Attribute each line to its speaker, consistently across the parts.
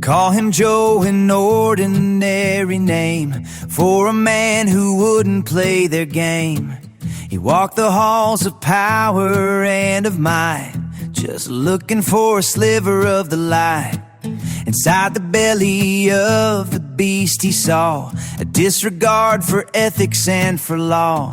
Speaker 1: Call him Joe, an ordinary name for a man who wouldn't play their game. He walked the halls of power and of might, just looking for a sliver of the light. Inside the belly of the beast he saw a disregard for ethics and for law.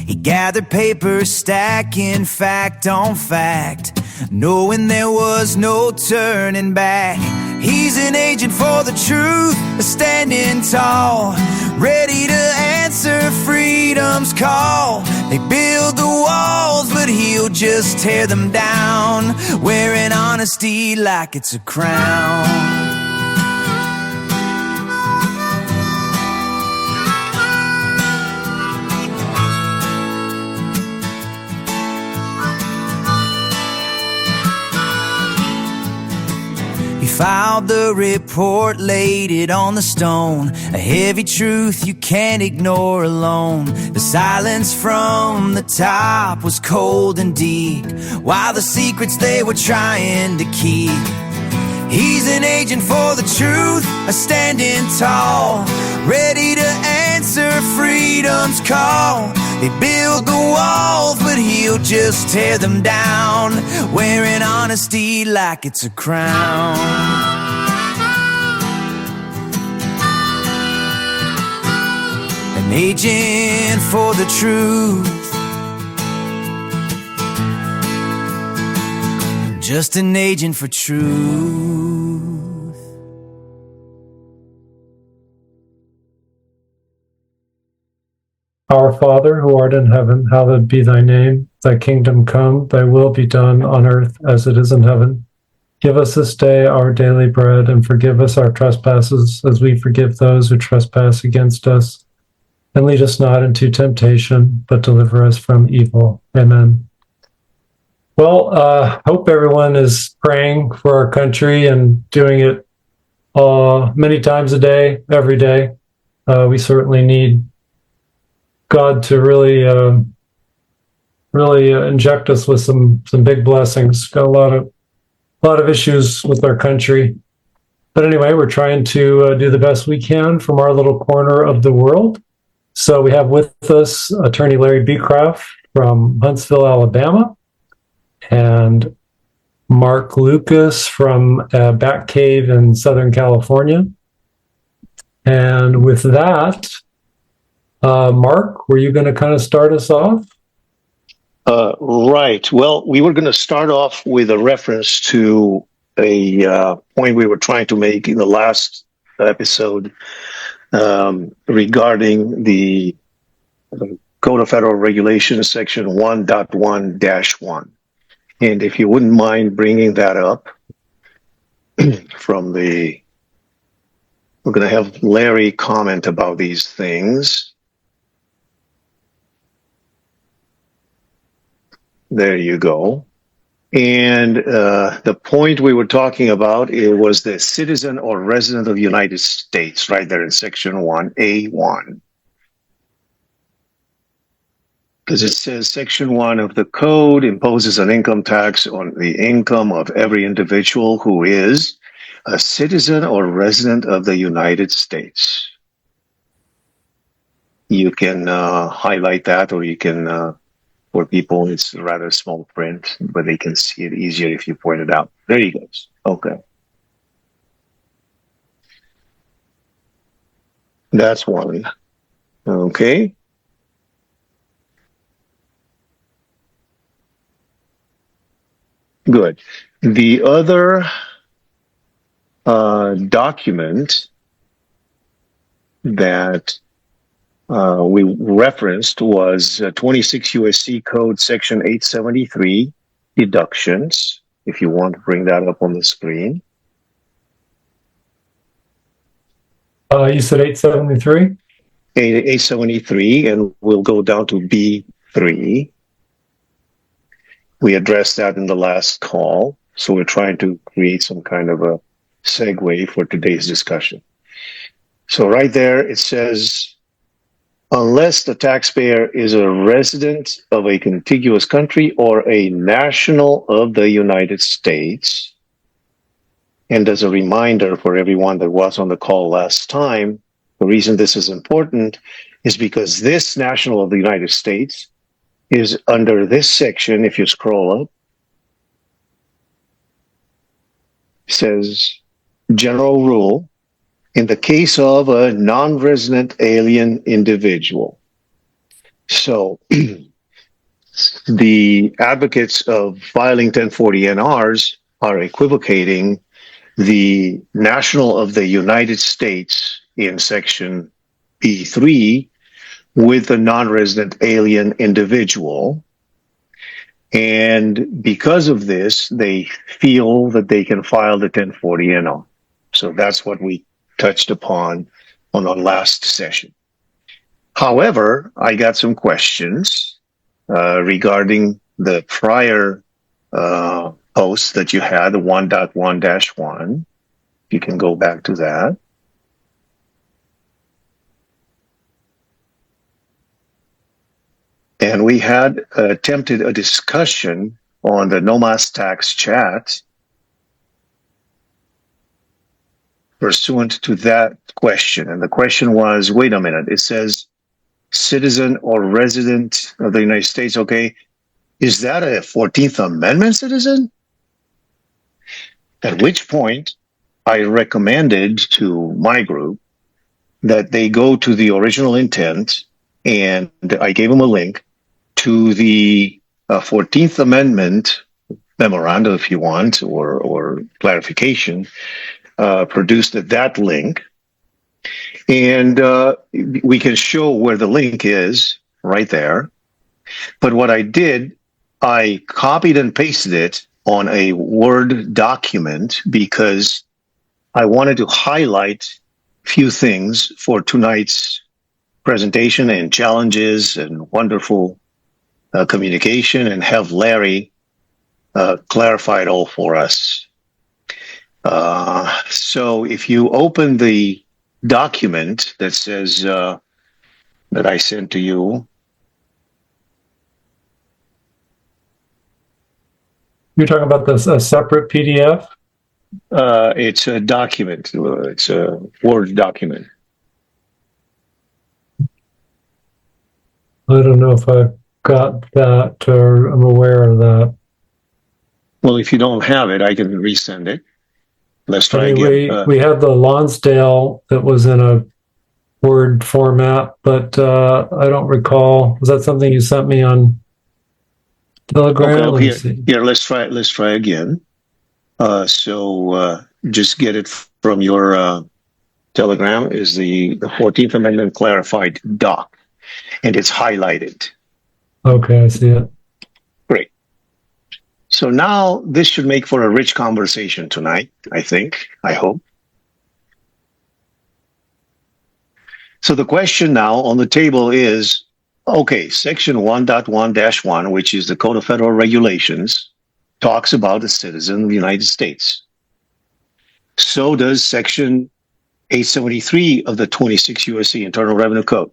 Speaker 1: He gathered papers, stacking fact on fact, knowing there was no turning back. He's an agent for the truth, standing tall, ready to answer freedom's call. They build the walls, but he'll just tear them down, wearing honesty like it's a crown. Filed the report, laid it on the stone, a heavy truth you can't ignore alone. The silence from the top was cold and deep, while the secrets they were trying to keep. He's an agent for the truth, a standing tall, ready to answer freedom's call. They build the walls, but he'll just tear them down, wearing honesty like it's a crown. An agent for the truth, just an agent for truth.
Speaker 2: Our Father, who art in heaven, hallowed be thy name. Thy kingdom come, thy will be done on earth as it is in heaven. Give us this day our daily bread, and forgive us our trespasses as we forgive those who trespass against us. And lead us not into temptation, but deliver us from evil. Amen. Well, hope everyone is praying for our country and doing it many times a day, every day. We certainly need God to really inject us with some big blessings. Got a lot of issues with our country, but anyway, we're trying to do the best we can from our little corner of the world. So we have with us Attorney Larry Becraft from Huntsville, Alabama, and Marc Lucas from Bat Cave in Southern California. And with that, Marc, were you going to kind of start us off?
Speaker 3: Right. Well, we were going to start off with a reference to a point we were trying to make in the last episode regarding the Code of Federal Regulations, Section 1.1-1. And if you wouldn't mind bringing that up from we're going to have Larry comment about these things. There you go. And the point we were talking about, it was the citizen or resident of the United States, right there in Section 1A1. Because it says Section 1 of the Code imposes an income tax on the income of every individual who is a citizen or resident of the United States. You can highlight that, or you can... For people, it's rather small print, but they can see it easier if you point it out. There he goes. Okay. That's one. Okay. Good. The other document that we referenced was 26 USC Code Section 873, deductions, if you want to bring that up on the screen.
Speaker 2: You said 873?
Speaker 3: 873, and we'll go down to B3. We addressed that in the last call, so we're trying to create some kind of a segue for today's discussion. So right there, it says, unless the taxpayer is a resident of a contiguous country or a national of the United States, And as a reminder for everyone that was on the call last time, the reason this is important is because this national of the United States is under this section. If you scroll up, it says general rule in the case of a non-resident alien individual. So the advocates of filing 1040 NRs are equivocating the national of the United States in section B3 with the non-resident alien individual. And because of this, they feel that they can file the 1040 NR. So that's what we touched upon on our last session. However, I got some questions regarding the prior post that you had, the 1.1-1. You can go back to that. And we had attempted a discussion on the NOMAS tax chat pursuant to that question. And the question was, wait a minute, it says citizen or resident of the United States. Okay, is that a 14th Amendment citizen? At which point I recommended to my group that they go to the original intent, and I gave them a link to the 14th Amendment memorandum, if you want, or clarification, produced at that link. And we can show where the link is right there. But what I did, I copied and pasted it on a Word document because I wanted to highlight a few things for tonight's presentation and challenges and wonderful communication, and have Larry clarify it all for us. So if you open the document that says that I sent to you.
Speaker 2: You're talking about this a separate PDF?
Speaker 3: It's a document. It's a Word document.
Speaker 2: I don't know if I've got that or I'm aware of that.
Speaker 3: Well, if you don't have it, I can resend it. Let's try again.
Speaker 2: We had the Lonsdale that was in a Word format, but I don't recall. Was that something you sent me on Telegram?
Speaker 3: Okay, here, let's try again. So just get it from your Telegram. Is the 14th Amendment clarified doc, and it's highlighted.
Speaker 2: Okay, I see it.
Speaker 3: Great. So now this should make for a rich conversation tonight, I think, I hope. So the question now on the table is, okay, section 1.1-1, which is the Code of Federal Regulations, talks about a citizen of the United States. So does section 873 of the 26 USC Internal Revenue Code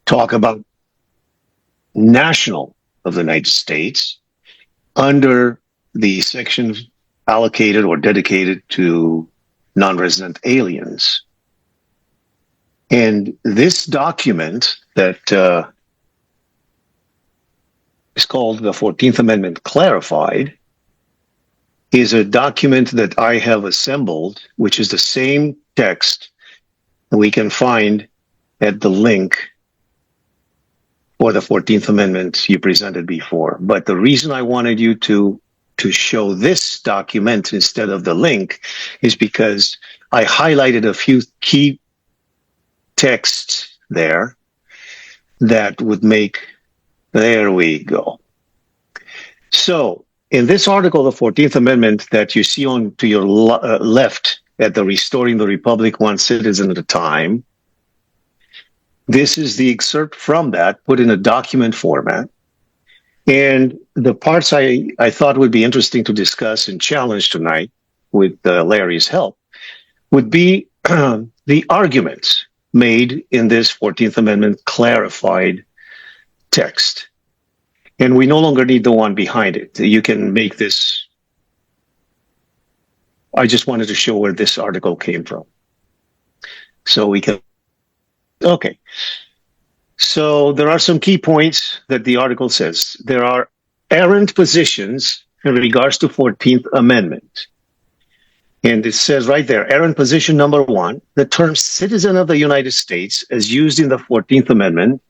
Speaker 3: talk about national of the United States under the section allocated or dedicated to non-resident aliens. And this document that is called the 14th Amendment Clarified is a document that I have assembled, which is the same text we can find at the link for the 14th Amendment you presented before. But the reason I wanted you to show this document instead of the link is because I highlighted a few key texts there that would make, there we go. So in this article, the 14th Amendment that you see on to your left at the Restoring the Republic One Citizen at a Time, this is the excerpt from that, put in a document format. And the parts I thought would be interesting to discuss and challenge tonight with Larry's help would be the arguments made in this 14th Amendment clarified text. And we no longer need the one behind it. You can make this I just wanted to show where this article came from. So we can, okay. So there are some key points that the article says. There are errant positions in regards to 14th Amendment. And it says right there, errant position number 1, the term citizen of the United States as used in the 14th Amendment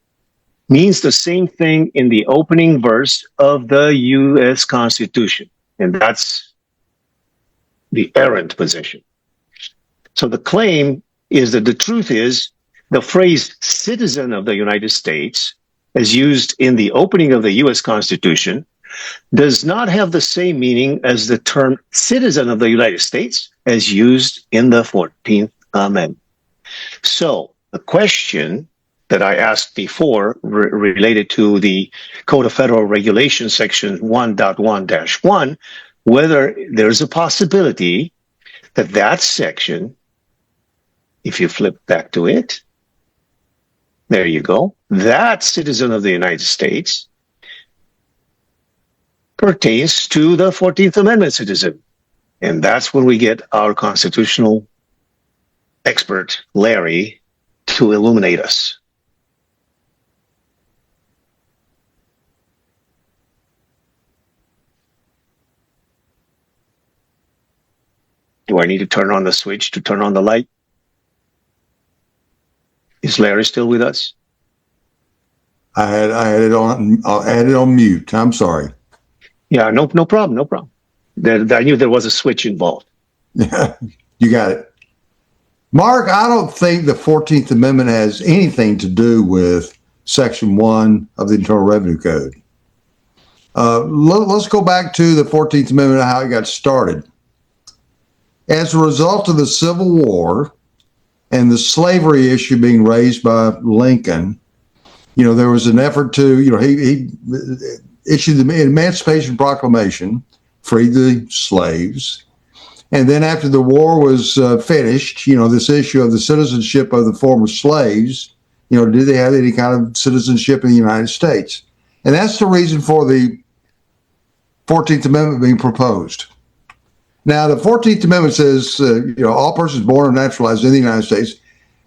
Speaker 3: means the same thing in the opening verse of the U.S. Constitution. And that's the errant position. So the claim is that the truth is the phrase citizen of the United States as used in the opening of the U.S. Constitution does not have the same meaning as the term citizen of the United States as used in the 14th Amendment. So the question that I asked before related to the Code of Federal Regulations section 1.1-1, whether there's a possibility that that section, if you flip back to it, there you go, that citizen of the United States pertains to the 14th Amendment citizen. And that's when we get our constitutional expert, Larry, to illuminate us. Do I need to turn on the switch to turn on the light? Is Larry still with us?
Speaker 4: I had it on mute. I'm sorry.
Speaker 3: Yeah, no problem, no problem. I knew there was a switch involved.
Speaker 4: Yeah, you got it. Mark, I don't think the 14th Amendment has anything to do with Section 1 of the Internal Revenue Code. Let's go back to the 14th Amendment and how it got started. As a result of the Civil War and the slavery issue being raised by Lincoln, there was an effort to, he issued the Emancipation Proclamation, freed the slaves. And then after the war was finished, this issue of the citizenship of the former slaves, did they have any kind of citizenship in the United States? And that's the reason for the 14th Amendment being proposed. Now, the 14th Amendment says, all persons born or naturalized in the United States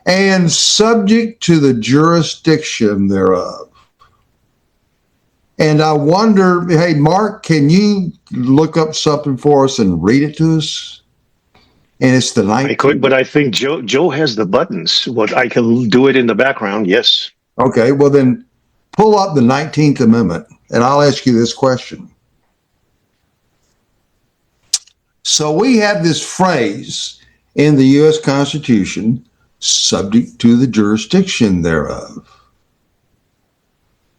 Speaker 4: and subject to the jurisdiction thereof. And I wonder, hey, Mark, can you look up something for us and read it to us? And it's the 19th.
Speaker 3: I could, but I think Joe has the buttons. I can do it in the background, yes.
Speaker 4: Okay, well then pull up the 19th Amendment, and I'll ask you this question. So we have this phrase in the U.S. Constitution, subject to the jurisdiction thereof.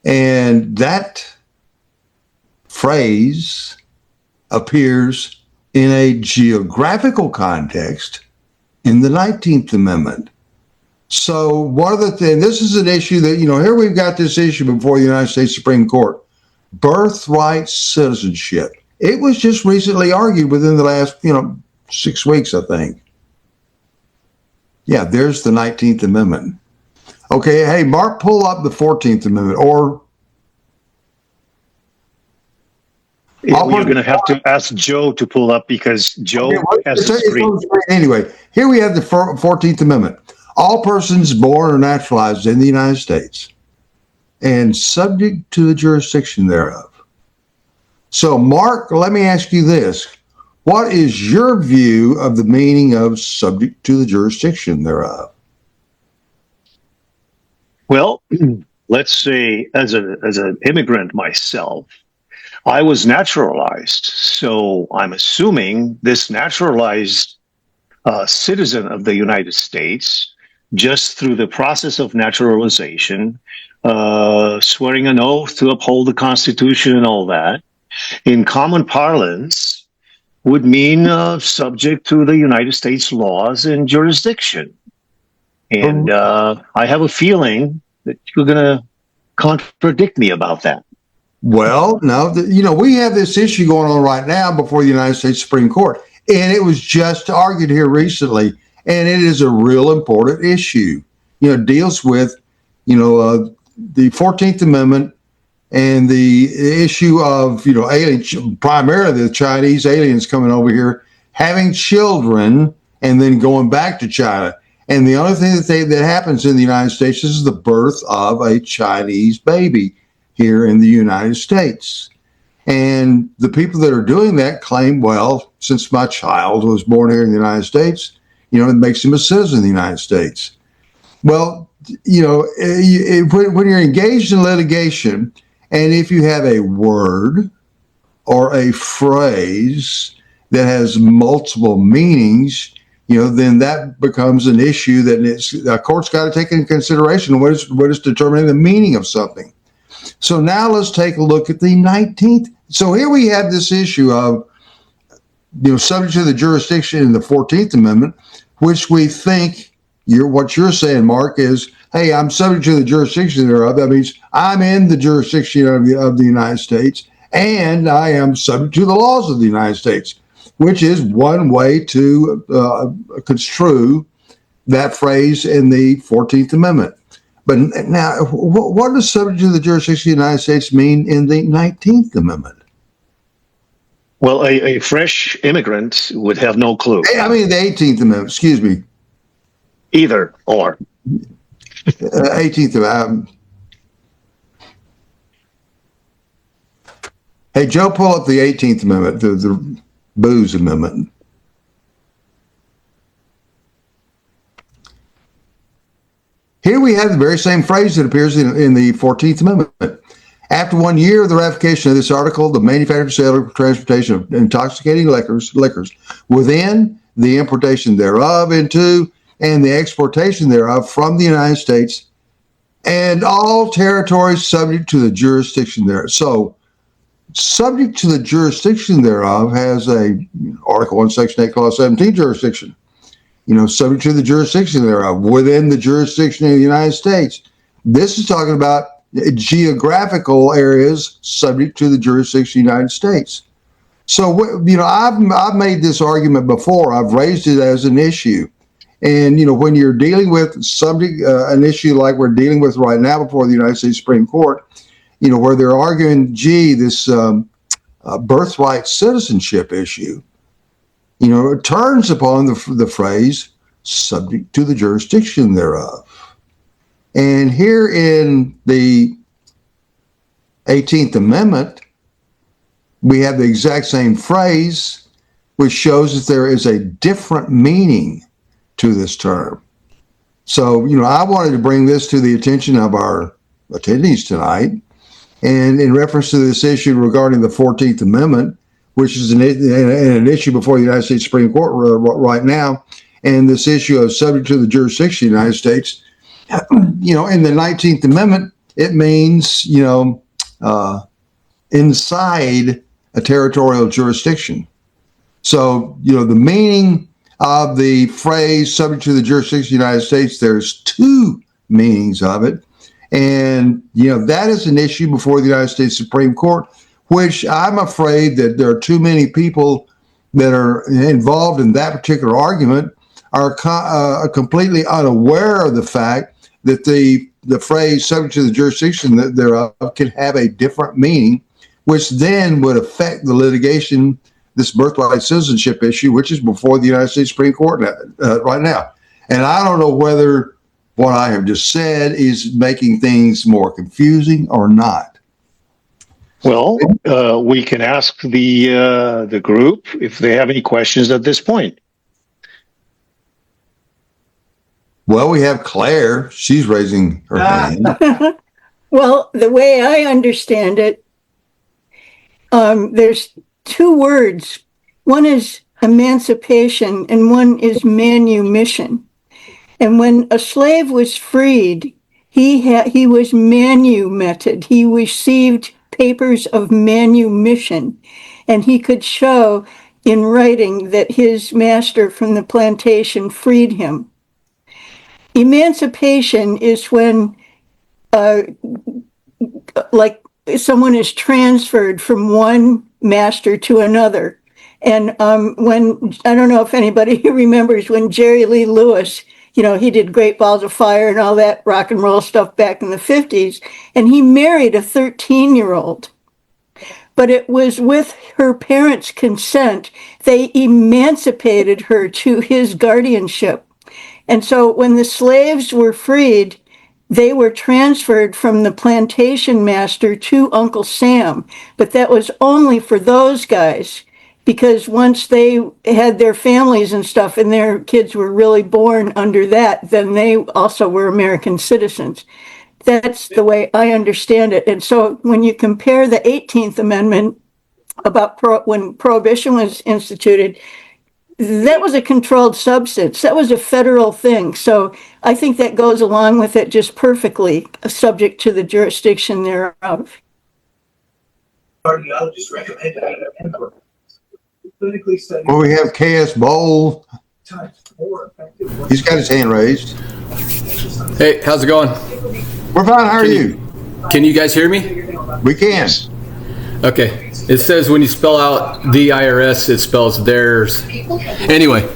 Speaker 4: And that phrase appears in a geographical context in the 19th Amendment. So one of the things, this is an issue that, here we've got this issue before the United States Supreme Court, birthright citizenship. It was just recently argued within the last, 6 weeks, I think. Yeah, there's the 19th Amendment. Okay, hey, Mark, pull up the 14th Amendment, or...
Speaker 3: Yeah, you're going to have to ask Joe to pull up because Joe has the screen.
Speaker 4: Anyway, here we have the 14th Amendment. All persons born or naturalized in the United States and subject to the jurisdiction thereof. So, Mark, let me ask you this. What is your view of the meaning of subject to the jurisdiction thereof?
Speaker 3: Well, let's say as an immigrant myself, I was naturalized. So I'm assuming this naturalized citizen of the United States, just through the process of naturalization, swearing an oath to uphold the Constitution and all that, in common parlance, would mean subject to the United States laws and jurisdiction. And I have a feeling that you're going to contradict me about that.
Speaker 4: Well, no, we have this issue going on right now before the United States Supreme Court, and it was just argued here recently, and it is a real important issue. It deals with, the 14th Amendment and the issue of, aliens, primarily the Chinese aliens coming over here, having children, and then going back to China. And the only thing that happens in the United States is the birth of a Chinese baby here in the United States. And the people that are doing that claim, well, since my child was born here in the United States, it makes him a citizen of the United States. Well, when you're engaged in litigation, and if you have a word or a phrase that has multiple meanings, then that becomes an issue that a court's got to take into consideration what is determining the meaning of something. So now let's take a look at the 19th. So here we have this issue of, subject to the jurisdiction in the 14th Amendment, which we think what you're saying, Mark, is, hey, I'm subject to the jurisdiction thereof. That means I'm in the jurisdiction of the United States, and I am subject to the laws of the United States, which is one way to construe that phrase in the 14th Amendment. But now, what does subject to the jurisdiction of the United States mean in the 19th Amendment?
Speaker 3: Well, a fresh immigrant would have no clue.
Speaker 4: I mean, the 18th Amendment, excuse me.
Speaker 3: Either or.
Speaker 4: 18th Amendment. Hey, Joe, pull up the 18th Amendment, the Booze Amendment. Here we have the very same phrase that appears in the 14th Amendment. After 1 year of the ratification of this article, the manufacture, sale, or transportation of intoxicating liquors within, the importation thereof into, and the exportation thereof from the United States, and all territories subject to the jurisdiction thereof. So, subject to the jurisdiction thereof has a Article 1, Section 8, Clause 17 jurisdiction. Subject to the jurisdiction thereof, within the jurisdiction of the United States. This is talking about geographical areas subject to the jurisdiction of the United States. So, I've made this argument before. I've raised it as an issue. And, when you're dealing with an issue like we're dealing with right now before the United States Supreme Court, where they're arguing, this birthright citizenship issue, it turns upon the phrase subject to the jurisdiction thereof. And here in the 18th Amendment, we have the exact same phrase, which shows that there is a different meaning to this term. So, I wanted to bring this to the attention of our attendees tonight. And in reference to this issue regarding the 14th Amendment, which is an issue before the United States Supreme Court right now, and this issue of subject to the jurisdiction of the United States, in the 19th Amendment, it means, inside a territorial jurisdiction. So, the meaning of the phrase subject to the jurisdiction of the United States, there's two meanings of it. And, that is an issue before the United States Supreme Court, which I'm afraid that there are too many people that are involved in that particular argument are completely unaware of the fact that the phrase subject to the jurisdiction thereof can have a different meaning, which then would affect the litigation, this birthright citizenship issue, which is before the United States Supreme Court right now. And I don't know whether what I have just said is making things more confusing or not.
Speaker 3: Well, we can ask the group if they have any questions at this point.
Speaker 4: Well, we have Claire. She's raising her hand.
Speaker 5: Well, the way I understand it, there's two words. One is emancipation and one is manumission. And when a slave was freed, he was manumitted. He received papers of manumission, and he could show in writing that his master from the plantation freed him. Emancipation is when, like, someone is transferred from one master to another. And when, I don't know if anybody remembers when Jerry Lee Lewis, he did Great Balls of Fire and all that rock and roll stuff back in the 50s, and he married a 13-year-old. but it was with her parents' consent. They emancipated her to his guardianship. And so when the slaves were freed, they were transferred from the plantation master to Uncle Sam. But that was only for those guys, because once they had their families and stuff and their kids were really born under that, then they also were American citizens. That's the way I understand it. And so when you compare the 18th Amendment about when Prohibition was instituted, that was a controlled substance. That was a federal thing. So I think that goes along with it just perfectly, subject to the jurisdiction thereof.
Speaker 6: I'll just recommend that.
Speaker 4: Well, we have KS Bowl. He's got his hand raised.
Speaker 7: Hey, how's it going?
Speaker 4: We're fine. How are you?
Speaker 7: Can you guys hear me?
Speaker 4: We can.
Speaker 7: Okay. It says when you spell out the IRS, it spells theirs. Anyway,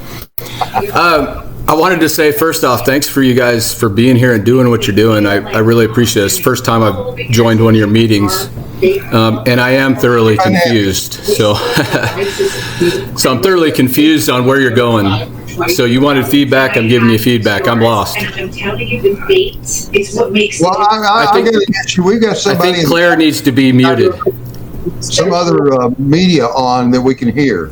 Speaker 7: I wanted to say first off, thanks for you guys for being here and doing what you're doing. I really appreciate it. It's the first time I've joined one of your meetings, and I am thoroughly confused. So, so I'm thoroughly confused on where you're going. So you wanted feedback, I'm giving you feedback. I'm lost.
Speaker 6: And I'm telling you, the date is what makes it.
Speaker 4: Well, I think we've got
Speaker 7: I
Speaker 4: somebody,
Speaker 7: think Claire needs to be muted.
Speaker 4: some other media on that we can hear.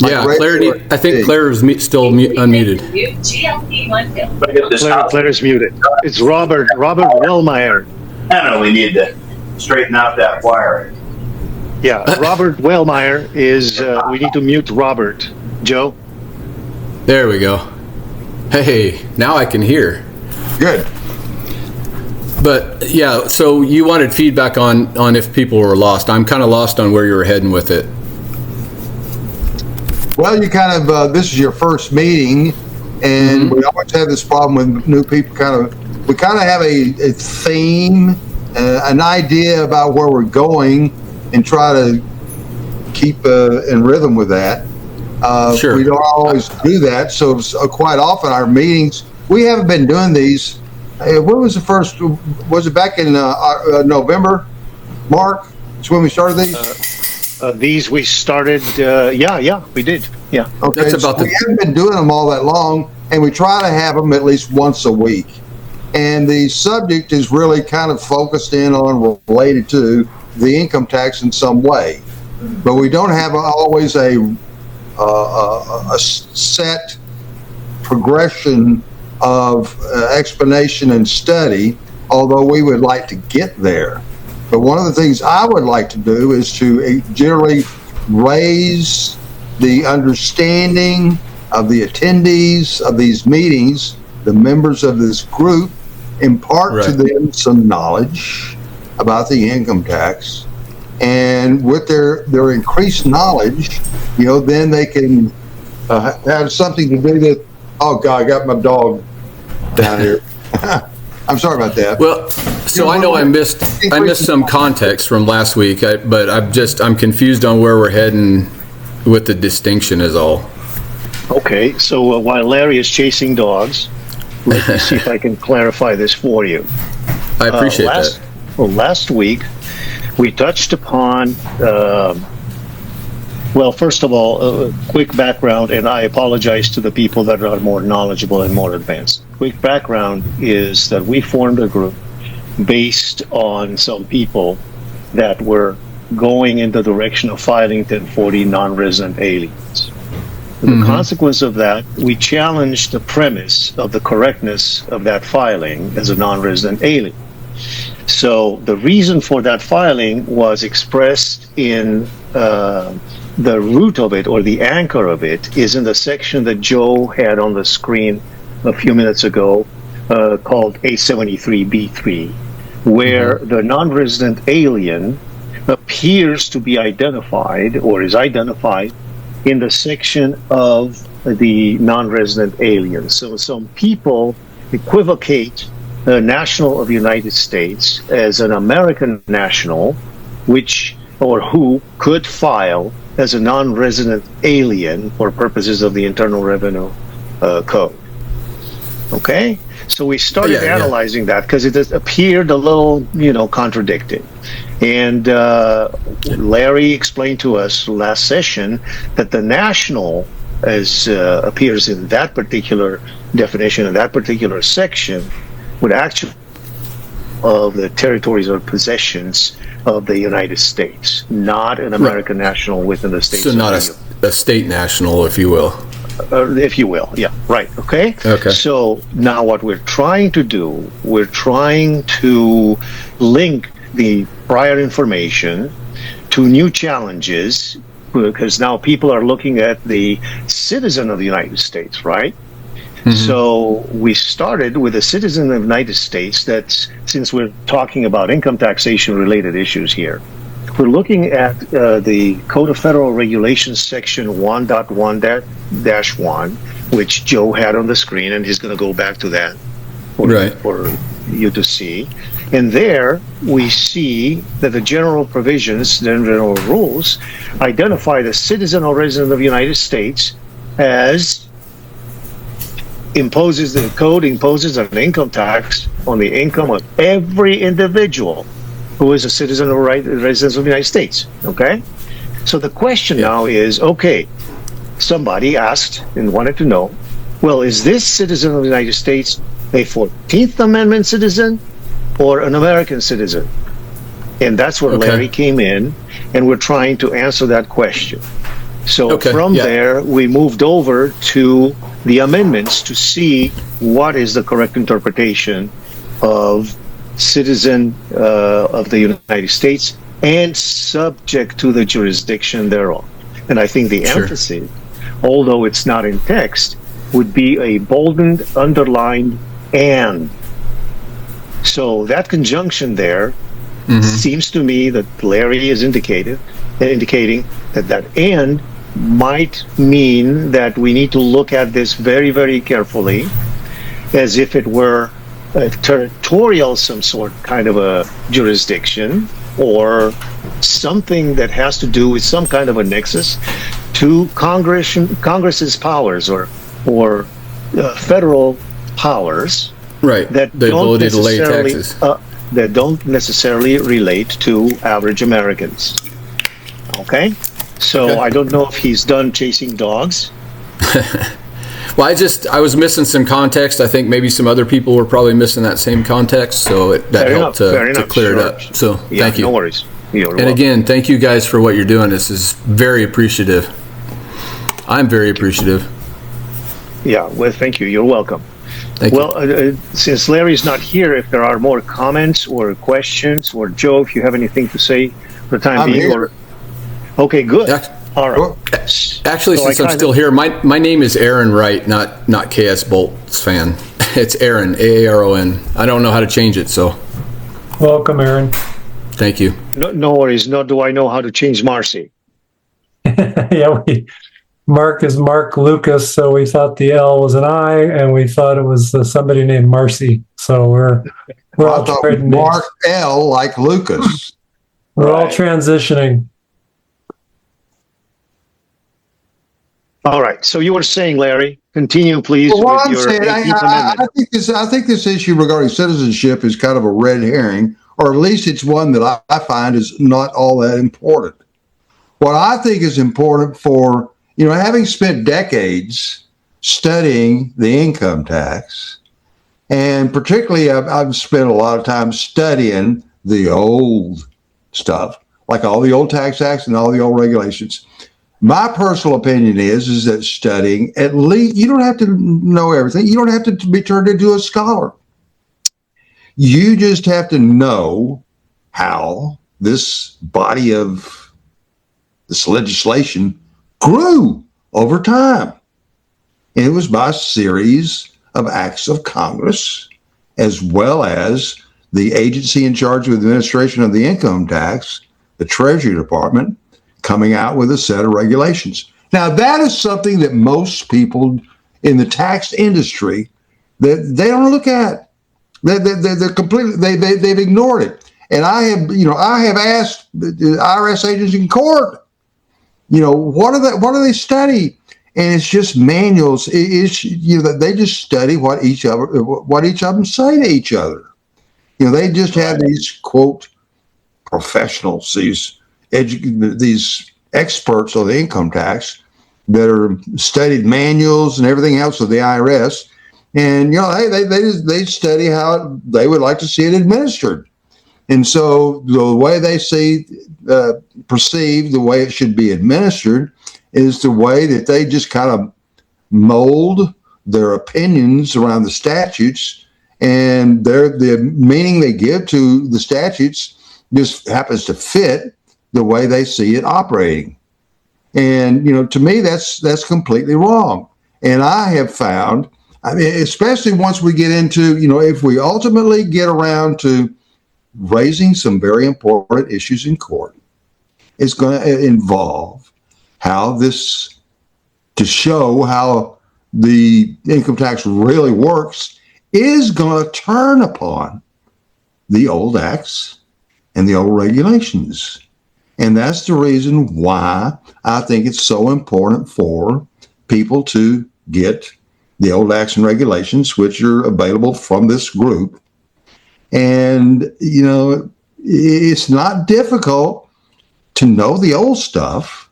Speaker 4: Like
Speaker 7: Yeah,
Speaker 4: radio
Speaker 7: I think
Speaker 4: or
Speaker 7: Claire is still unmuted.
Speaker 3: Claire's muted. It's Robert Wellmeyer.
Speaker 8: I know we need to straighten out that wire.
Speaker 3: Yeah, Robert Wellmeyer is, we need to mute Robert. Joe?
Speaker 7: There we go. Hey, now I can hear.
Speaker 4: Good.
Speaker 7: But yeah, so you wanted feedback on if people were lost. I'm kind of lost on where you were heading with it.
Speaker 4: Well, you kind of, this is your first meeting, and we always have this problem with new people. We kind of have a theme, an idea about where we're going, and try to keep in rhythm with that.
Speaker 7: Sure.
Speaker 4: We don't always do that, so quite often our meetings, we haven't been doing these. When was the first? Was it back in November? Mark, that's when we started these.
Speaker 3: These we started, we did. Yeah.
Speaker 4: Okay,
Speaker 7: That's about
Speaker 4: so we haven't been doing them all that long, and we try to have them at least once a week. And the subject is really kind of focused in on related to the income tax in some way, but we don't have always a set progression of explanation and study, although we would like to get there. But one of the things I would like to do is to generally raise the understanding of the attendees of these meetings, the members of this group, impart to them some knowledge about the income tax. And with their increased knowledge, then they can have something to do with, oh God, I got my dog down here. I'm sorry about that.
Speaker 7: Well, so I know I missed some context from last week, but I'm confused on where we're heading with the distinction is all.
Speaker 3: Okay, so while Larry is chasing dogs, let me see if I can clarify this for you.
Speaker 7: I appreciate that.
Speaker 3: Well, last week we touched upon, first of all, quick background, and I apologize to the people that are more knowledgeable and more advanced. Quick background is that we formed a group based on some people that were going in the direction of filing 1040 non-resident aliens. The consequence of that, we challenged the premise of the correctness of that filing as a non-resident alien. So the reason for that filing was expressed in the root of it, or the anchor of it, is in the section that Joe had on the screen a few minutes ago, called 873B3, where the non-resident alien appears to be identified, or is identified, in the section of the non-resident alien. So some people equivocate the national of the United States as an American national, who could file as a non-resident alien for purposes of the Internal Revenue Code. Okay? So we started analyzing that because it appeared a little, contradicting. And Larry explained to us last session that the national, as appears in that particular definition, in that particular section, would actually of the territories or possessions of the United States, not an American national within the States.
Speaker 7: So not a state national, if you will.
Speaker 3: If you will, yeah, right, okay?
Speaker 7: Okay.
Speaker 3: So now what we're trying to do, we're trying to link the prior information to new challenges, because now people are looking at the citizen of the United States, right? So we started with a citizen of the United States that's, since we're talking about income taxation related issues here, we're looking at the Code of Federal Regulations section 1.1-1, which Joe had on the screen, and he's going to go back to that for you to see. And there we see that the general provisions, the general rules, identify the citizen or resident of the United States as the code imposes an income tax on the income of every individual who is a citizen or resident of the United States. Okay? So the question now is, okay, somebody asked and wanted to know, well, is this citizen of the United States a 14th Amendment citizen or an American citizen? And that's where Larry came in, and we're trying to answer that question. So from there, we moved over to the amendments to see what is the correct interpretation of citizen of the United States and subject to the jurisdiction thereof. And I think the emphasis, although it's not in text, would be a boldened, underlined, and. So that conjunction there seems to me that Larry is indicating that and might mean that we need to look at this very, very carefully, as if it were a territorial, some sort kind of a jurisdiction, or something that has to do with some kind of a nexus to Congress's powers or federal powers,
Speaker 7: right? That the ability to lay taxes
Speaker 3: that don't necessarily relate to average Americans. Okay. So I don't know if he's done chasing dogs.
Speaker 7: Well, I was missing some context. I think maybe some other people were probably missing that same context, so that helped to clear it up. So thank you.
Speaker 3: No worries.
Speaker 7: And again, thank you guys for what you're doing. This is very appreciative. I'm very appreciative.
Speaker 3: Yeah, well, thank you. You're welcome.
Speaker 7: Thank you.
Speaker 3: Since Larry's not here, if there are more comments or questions, or Joe, if you have anything to say for the time being, or okay, good. All right.
Speaker 7: Actually, since I'm still here, my name is Aaron Wright, not KS Bolt's fan. It's Aaron, Aaron. I don't know how to change it, so.
Speaker 2: Welcome, Aaron.
Speaker 7: Thank you.
Speaker 3: No worries. Nor do I know how to change Marcy.
Speaker 2: Yeah, Marc is Mark Lucas, so we thought the L was an I, and we thought it was somebody named Marcy. So we're all trading
Speaker 4: Mark L like Lucas.
Speaker 2: We're all transitioning.
Speaker 3: All right. So you were saying, Larry, continue, please.
Speaker 4: Well, what I'm saying, I think this issue regarding citizenship is kind of a red herring, or at least it's one that I find is not all that important. What I think is important for, having spent decades studying the income tax, and particularly I've spent a lot of time studying the old stuff, like all the old tax acts and all the old regulations. My personal opinion is that studying, at least, you don't have to know everything. You don't have to be turned into a scholar. You just have to know how this body of this legislation grew over time. And it was by a series of acts of Congress, as well as the agency in charge of the administration of the income tax, the Treasury Department, coming out with a set of regulations. Now, that is something that most people in the tax industry, they don't look at. They're completely, they've ignored it. And I have asked the IRS agents in court, what do they study? And it's just manuals. They just study what each of them say to each other. They just have these, quote, professionals, these experts on the income tax that are studied manuals and everything else of the IRS. And, hey, they study how they would like to see it administered. And so the way they perceive the way it should be administered is the way that they just kind of mold their opinions around the statutes, and the meaning they give to the statutes just happens to fit the way they see it operating. And, to me, that's completely wrong. And I have found, especially once we get into, if we ultimately get around to raising some very important issues in court, it's going to involve to show how the income tax really works is going to turn upon the old acts and the old regulations. And that's the reason why I think it's so important for people to get the old acts and regulations, which are available from this group. And, it's not difficult to know the old stuff.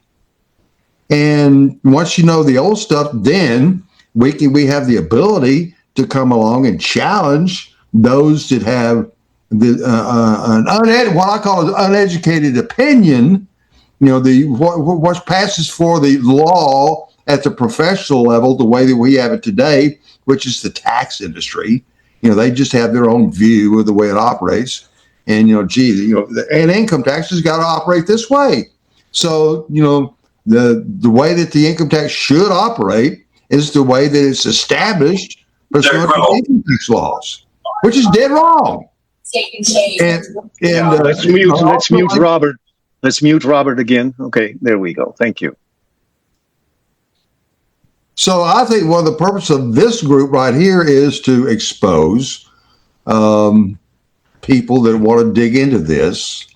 Speaker 4: And once you know the old stuff, then we have the ability to come along and challenge those that have what I call an uneducated opinion. What passes for the law at the professional level, the way that we have it today, which is the tax industry. They just have their own view of the way it operates. And, and income tax has got to operate this way. So, the way that the income tax should operate is the way that it's established pursuant to income tax laws, which is dead wrong.
Speaker 3: Let's mute Robert. Let's mute Robert again. Okay, there we go. Thank you.
Speaker 4: So I think one of the purposes of this group right here is to expose people that want to dig into this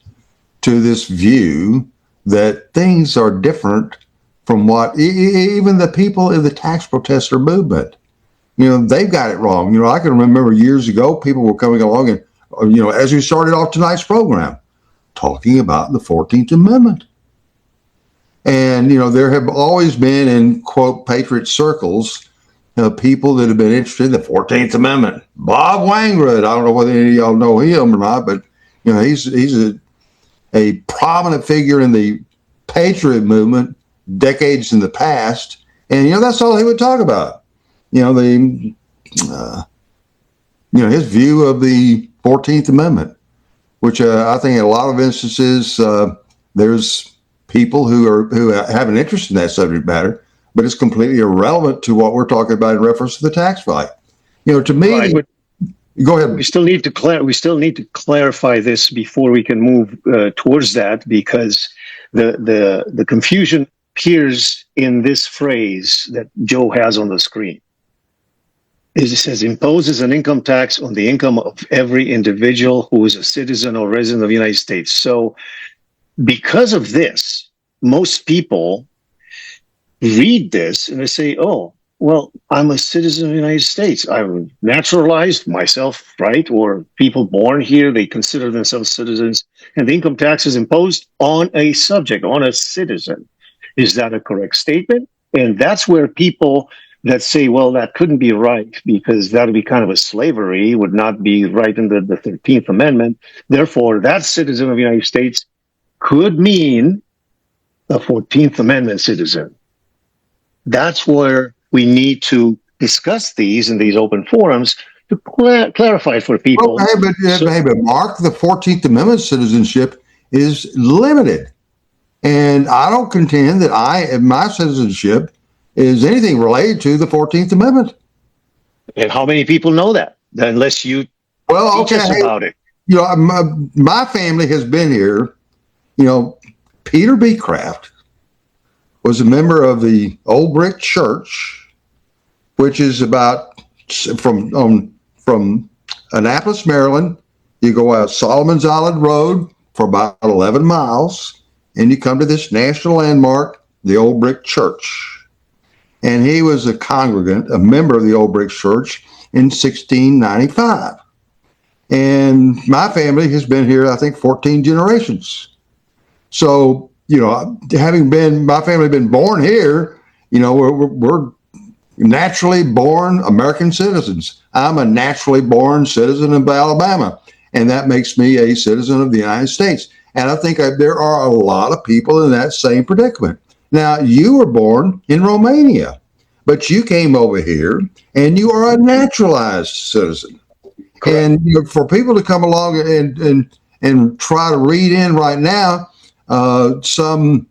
Speaker 4: to this view that things are different from what even the people in the tax protester movement, they've got it wrong. I can remember years ago, people were coming along and, as we started off tonight's program, talking about the 14th Amendment. And, there have always been in, quote, Patriot circles, people that have been interested in the 14th Amendment. Bob Wangrud, I don't know whether any of y'all know him or not, but, he's a prominent figure in the Patriot movement decades in the past. And, that's all he would talk about. His view of the 14th Amendment, which I think in a lot of instances, there's people who have an interest in that subject matter, but it's completely irrelevant to what we're talking about in reference to the tax fight. To me, right, go ahead.
Speaker 3: We still need to clarify this before we can move towards that, because the confusion appears in this phrase that Joe has on the screen. It says imposes an income tax on the income of every individual who is a citizen or resident of the United States. So because of this, most people read this and they say, oh, well, I'm a citizen of the United States. I'm naturalized myself, right? Or people born here, they consider themselves citizens, and the income tax is imposed on a subject, on a citizen. Is that a correct statement? And that's where people that say, well, that couldn't be right because that would be kind of a slavery, would not be right in the 13th Amendment. Therefore, that citizen of the United States could mean a 14th Amendment citizen. That's where we need to discuss these in these open forums to clarify for people.
Speaker 4: Well, but Mark, the 14th Amendment citizenship is limited. And I don't contend that my citizenship is anything related to the 14th Amendment.
Speaker 3: And how many people know that? Unless you teach us about it.
Speaker 4: My family has been here. Peter Becraft was a member of the Old Brick Church, which is about from Annapolis, Maryland. You go out Solomon's Island Road for about 11 miles, and you come to this national landmark, the Old Brick Church. And he was a congregant, a member of the Old Brick Church in 1695. And my family has been here, I think, 14 generations. So, my family been born here, we're naturally born American citizens. I'm a naturally born citizen of Alabama, and that makes me a citizen of the United States. And I think there are a lot of people in that same predicament. Now, you were born in Romania, but you came over here and you are a naturalized citizen. Correct. And for people to come along and try to read in right now some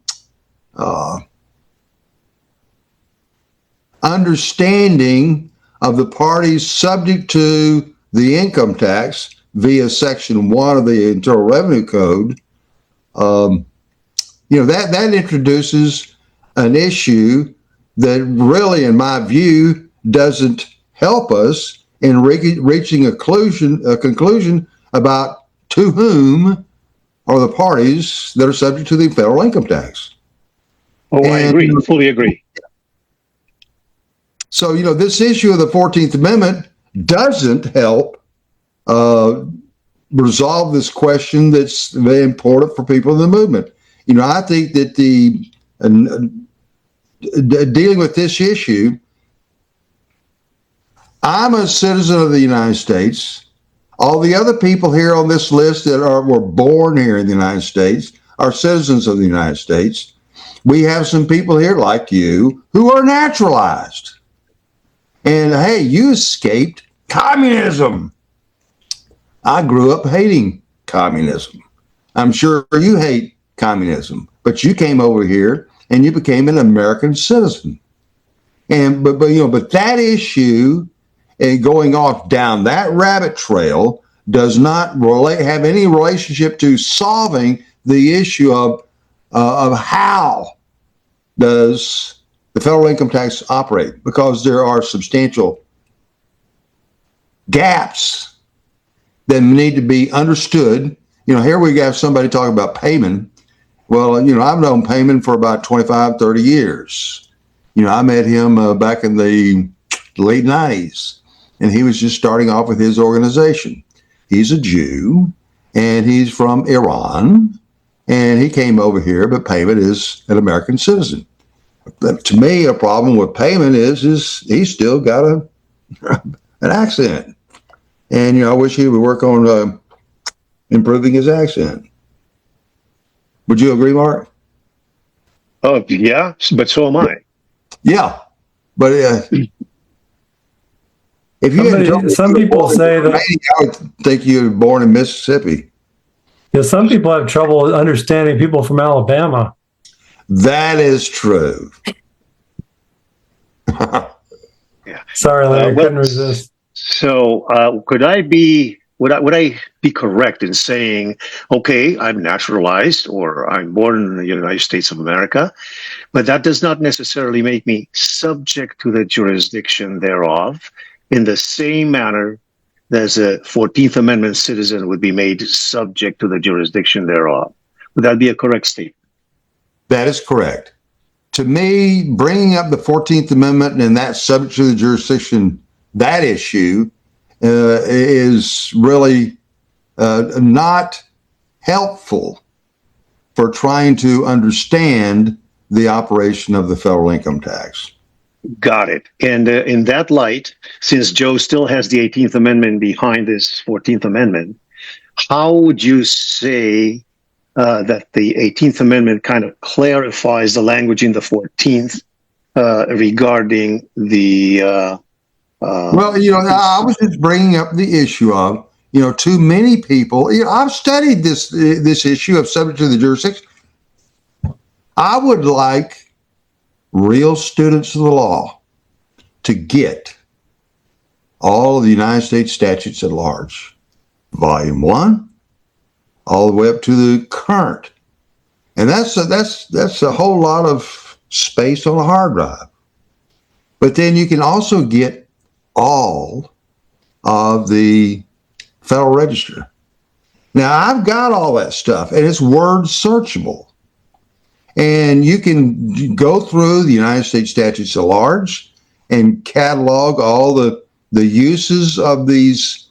Speaker 4: understanding of the parties subject to the income tax via Section 1 of the Internal Revenue Code, that introduces an issue that really, in my view, doesn't help us in reaching a conclusion about to whom are the parties that are subject to the federal income tax.
Speaker 3: I agree, fully agree.
Speaker 4: So, this issue of the 14th Amendment doesn't help resolve this question that's very important for people in the movement. I think that dealing with this issue, I'm a citizen of the United States. All the other people here on this list that were born here in the United States are citizens of the United States. We have some people here like you who are naturalized. And hey, you escaped communism. I grew up hating communism. I'm sure you hate communism, but you came over here and you became an American citizen. And but that issue and going off down that rabbit trail does not have any relationship to solving the issue of how does the federal income tax operate, because there are substantial gaps that need to be understood. Here we have somebody talking about payment. Well, I've known Payman for about 25, 30 years. I met him back in the late 90s, and he was just starting off with his organization. He's a Jew, and he's from Iran, and he came over here, but Payman is an American citizen. But to me, a problem with Payman is he's still got an accent. And, I wish he would work on improving his accent. Would you agree, Mark?
Speaker 3: Oh, yeah, but so am I.
Speaker 4: Yeah, but if you
Speaker 2: some people say that
Speaker 4: I would think you were born in Mississippi.
Speaker 2: Yeah, some people have trouble understanding people from Alabama.
Speaker 4: That is true.
Speaker 3: Yeah.
Speaker 2: Sorry, Larry, I couldn't resist.
Speaker 3: So, would I be correct in saying, okay, I'm naturalized or I'm born in the United States of America, but that does not necessarily make me subject to the jurisdiction thereof in the same manner as a 14th Amendment citizen would be made subject to the jurisdiction thereof? Would that be a correct statement?
Speaker 4: That is correct. To me, bringing up the 14th Amendment and that subject to the jurisdiction, that issue is really not helpful for trying to understand the operation of the federal income tax.
Speaker 3: Got it. And in that light, since Joe still has the 18th Amendment behind this 14th Amendment, how would you say that the 18th Amendment kind of clarifies the language in the 14th regarding the...
Speaker 4: Well, I was just bringing up the issue of, too many people, I've studied this issue of subject to the jurisdiction. I would like real students of the law to get all of the United States statutes at large, Volume 1, all the way up to the current. And that's a whole lot of space on a hard drive. But then you can also get all of the Federal Register. Now, I've got all that stuff, and it's word searchable. And you can go through the United States statutes at large and catalog all the uses of these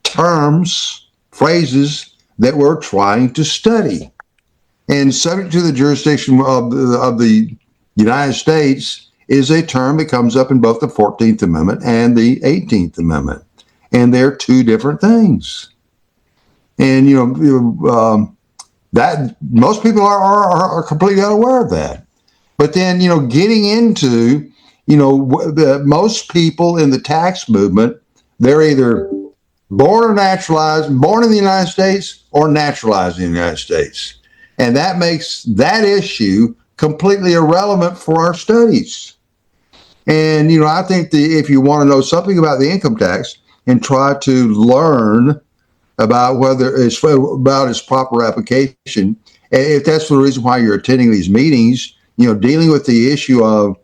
Speaker 4: terms, phrases that we're trying to study. And subject to the jurisdiction of the United States is a term that comes up in both the 14th Amendment and the 18th Amendment. And they're two different things. And, that most people are completely unaware of that. But then, getting into, most people in the tax movement, they're either born in the United States or naturalized in the United States. And that makes that issue completely irrelevant for our studies. And, I think if you want to know something about the income tax and try to learn about about its proper application, if that's the reason why you're attending these meetings, dealing with the issue of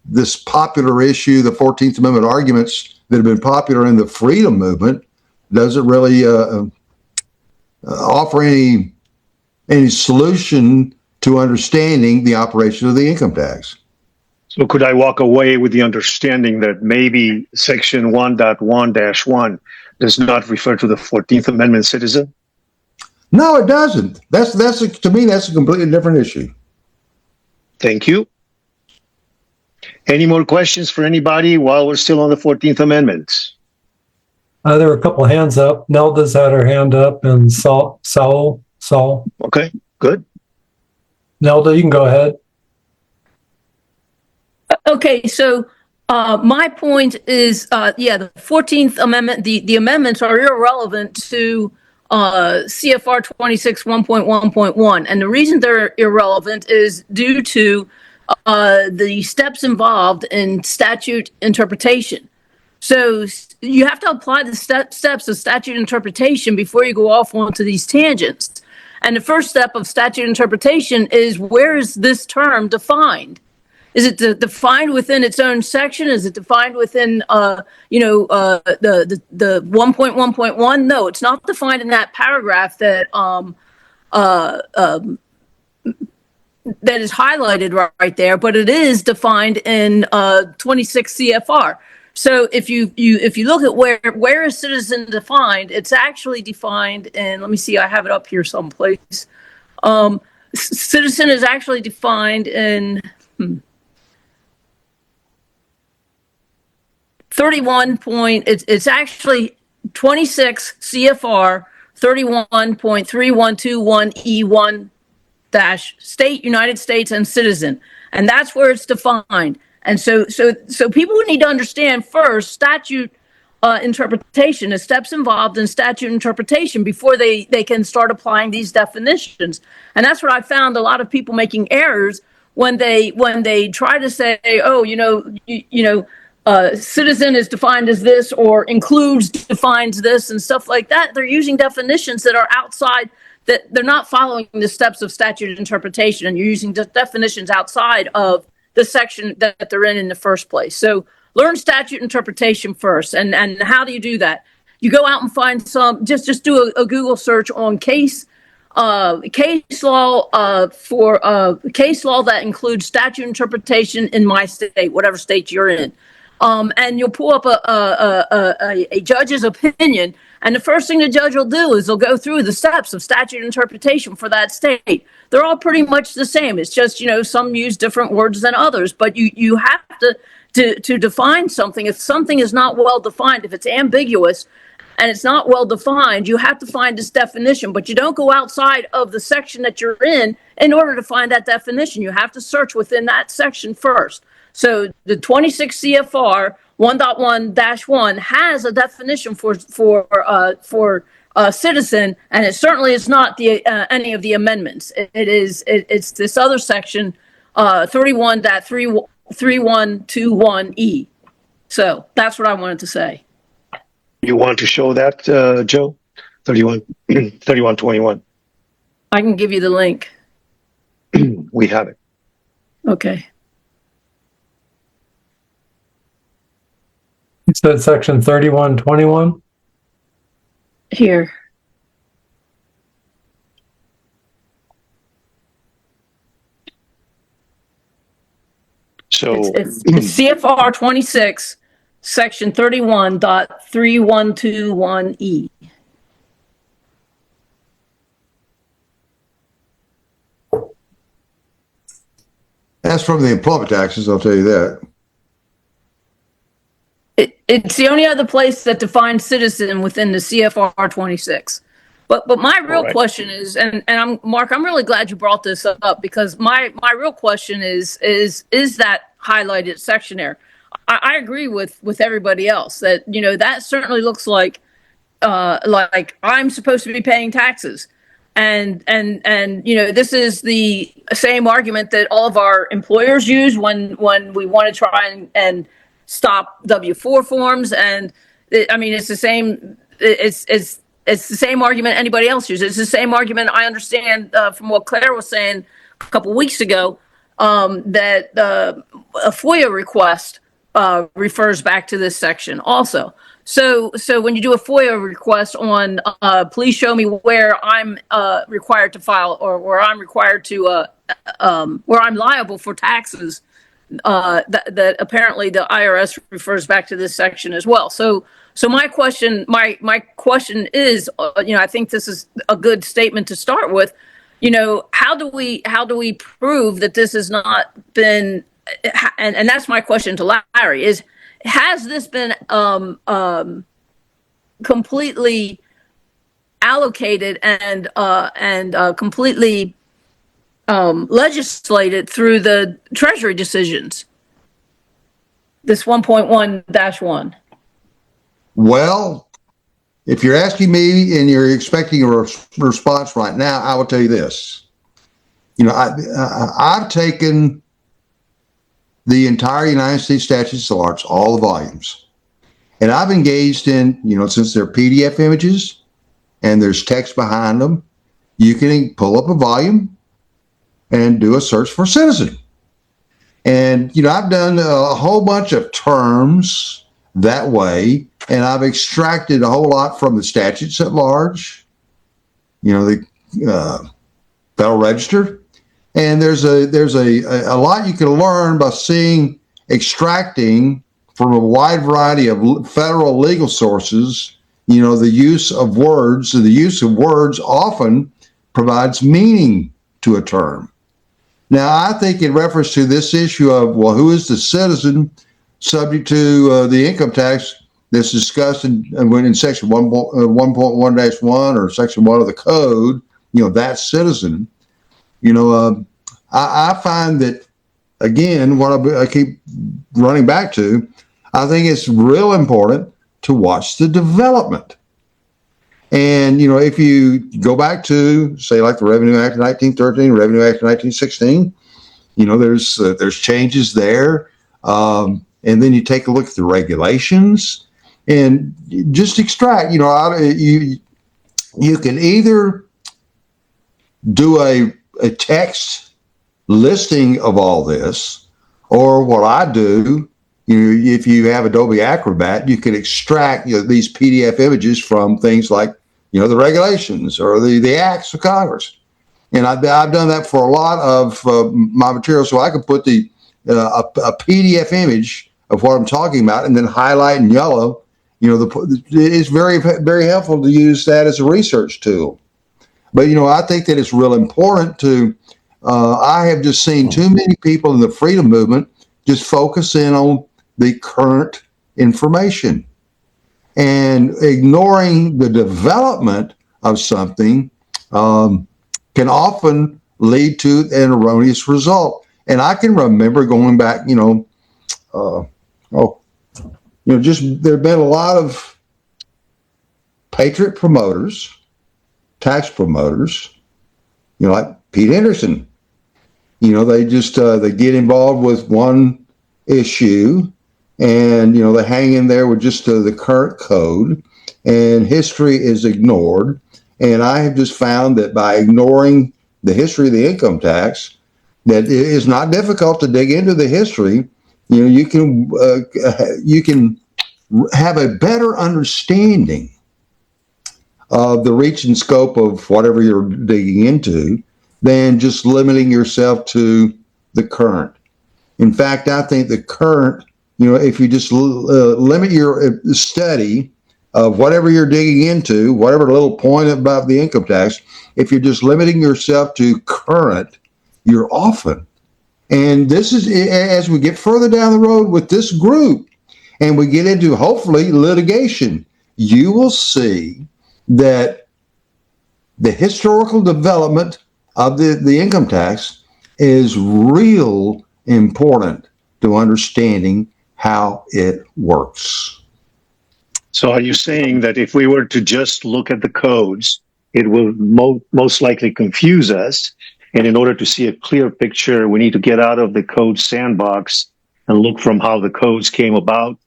Speaker 4: this popular issue, the 14th Amendment arguments that have been popular in the freedom movement, doesn't really offer any solution to understanding the operation of the income tax.
Speaker 3: So could I walk away with the understanding that maybe Section 1.1-1 does not refer to the 14th Amendment citizen?
Speaker 4: No, it doesn't. To me, that's a completely different issue.
Speaker 3: Thank you. Any more questions for anybody while we're still on the 14th Amendment?
Speaker 2: There were a couple hands up. Nelda's had her hand up, and Saul.
Speaker 3: Okay, good.
Speaker 2: Nelda, you can go ahead.
Speaker 9: Okay, so my point is, the 14th Amendment, the amendments are irrelevant to CFR 26.1.1.1. And the reason they're irrelevant is due to the steps involved in statute interpretation. So you have to apply the steps of statute interpretation before you go off onto these tangents. And the first step of statute interpretation is, where is this term defined? Is it defined within its own section? Is it defined within, the 1.1.1? No, it's not defined in that paragraph that that is highlighted right there, but it is defined in 26 CFR. So if you look at where is citizen defined, it's actually defined in, let me see, I have it up here someplace. Citizen is actually defined in 31 point, it's actually 26 CFR 31.3121E1 state, United States, and citizen. And that's where it's defined. And so people would need to understand first statute interpretation, the steps involved in statute interpretation before they can start applying these definitions. And that's what I found a lot of people making errors when they try to say, citizen is defined as this, or includes defines this, and stuff like that. They're using definitions that are outside, that they're not following the steps of statute interpretation, and you're using definitions outside of the section that they're in the first place. So learn statute interpretation first. And how do you do that? You go out and find just do a Google search on case law for case law that includes statute interpretation in my state, whatever state you're in. And you'll pull up a judge's opinion, and the first thing the judge will do is they'll go through the steps of statute interpretation for that state. They're all pretty much the same. It's just, some use different words than others, but you have to define something. If something is not well defined, if it's ambiguous and it's not well defined, you have to find this definition, but you don't go outside of the section that you're in order to find that definition. You have to search within that section first. So the 26 CFR 1.1-1 has a definition for citizen, and it certainly is not any of the amendments. It's this other section, 31.3121E. So that's what I wanted to say.
Speaker 3: You want to show that, Joe? 3121.
Speaker 9: I can give you the link.
Speaker 3: We have it.
Speaker 9: Okay.
Speaker 2: You said section 3121?
Speaker 9: Here.
Speaker 3: So
Speaker 9: it's CFR 26 Section 31.3121E.
Speaker 4: That's from the employment taxes, I'll tell you that.
Speaker 9: It's the only other place that defines citizen within the CFR 26. But my real question is, and Mark, I'm really glad you brought this up, because my real question is that highlighted section there? I agree with everybody else that, that certainly looks like I'm supposed to be paying taxes. And this is the same argument that all of our employers use when we want to try and stop W-4 forms. And it's the same. It's the same argument anybody else uses. It's the same argument I understand from what Claire was saying a couple weeks ago, that a FOIA request refers back to this section also. So when you do a FOIA request on, please show me where I'm required to file, or where I'm required to, where I'm liable for taxes, that apparently the IRS refers back to this section as well. So my question is, I think this is a good statement to start with. How do we prove that this has not been, and that's my question to Larry, is, has this been completely allocated and completely legislated through the Treasury decisions? This 1.1-1.
Speaker 4: Well, if you're asking me and you're expecting a response right now, I will tell you this. I've taken the entire United States statutes at large, all the volumes, and I've engaged in, since they're PDF images and there's text behind them, you can pull up a volume and do a search for citizen. And, I've done a whole bunch of terms that way, and I've extracted a whole lot from the statutes at large, the Federal Register. And there's a lot you can learn by extracting from a wide variety of federal legal sources, the use of words. And the use of words often provides meaning to a term. Now, I think in reference to this issue of, who is the citizen subject to the income tax that's discussed in Section 1.1-1 or Section 1 of the Code, that citizen, I find that, again, what I keep running back to, I think it's real important to watch the development. And, if you go back to, say, like the Revenue Act of 1913, Revenue Act of 1916, there's changes there. And then you take a look at the regulations and just extract, you can either do a text listing of all this, or what I do, if you have Adobe Acrobat, you can extract these PDF images from things like the regulations or the acts of Congress. And I've done that for a lot of my material, so I can put a PDF image of what I'm talking about and then highlight in yellow. It's very, very helpful to use that as a research tool. But I think that it's real important to. I have just seen too many people in the freedom movement just focus in on the current information and ignoring the development of something can often lead to an erroneous result. And I can remember going back, just there have been a lot of Patriot promoters, tax promoters, like Pete Henderson. They just they get involved with one issue, and they hang in there with just the current code, and history is ignored. And I have just found that by ignoring the history of the income tax, that it is not difficult to dig into the history. You can have a better understanding of the reach and scope of whatever you're digging into than just limiting yourself to the current. In fact, I think the current if you just limit your study of whatever you're digging into, whatever little point about the income tax, if you're just limiting yourself to current, you're often. And this is, as we get further down the road with this group and we get into hopefully litigation, you will see that the historical development of the income tax is real important to understanding how it works.
Speaker 3: So are you saying that if we were to just look at the codes, it will most likely confuse us? And in order to see a clear picture, we need to get out of the code sandbox and look from how the codes came about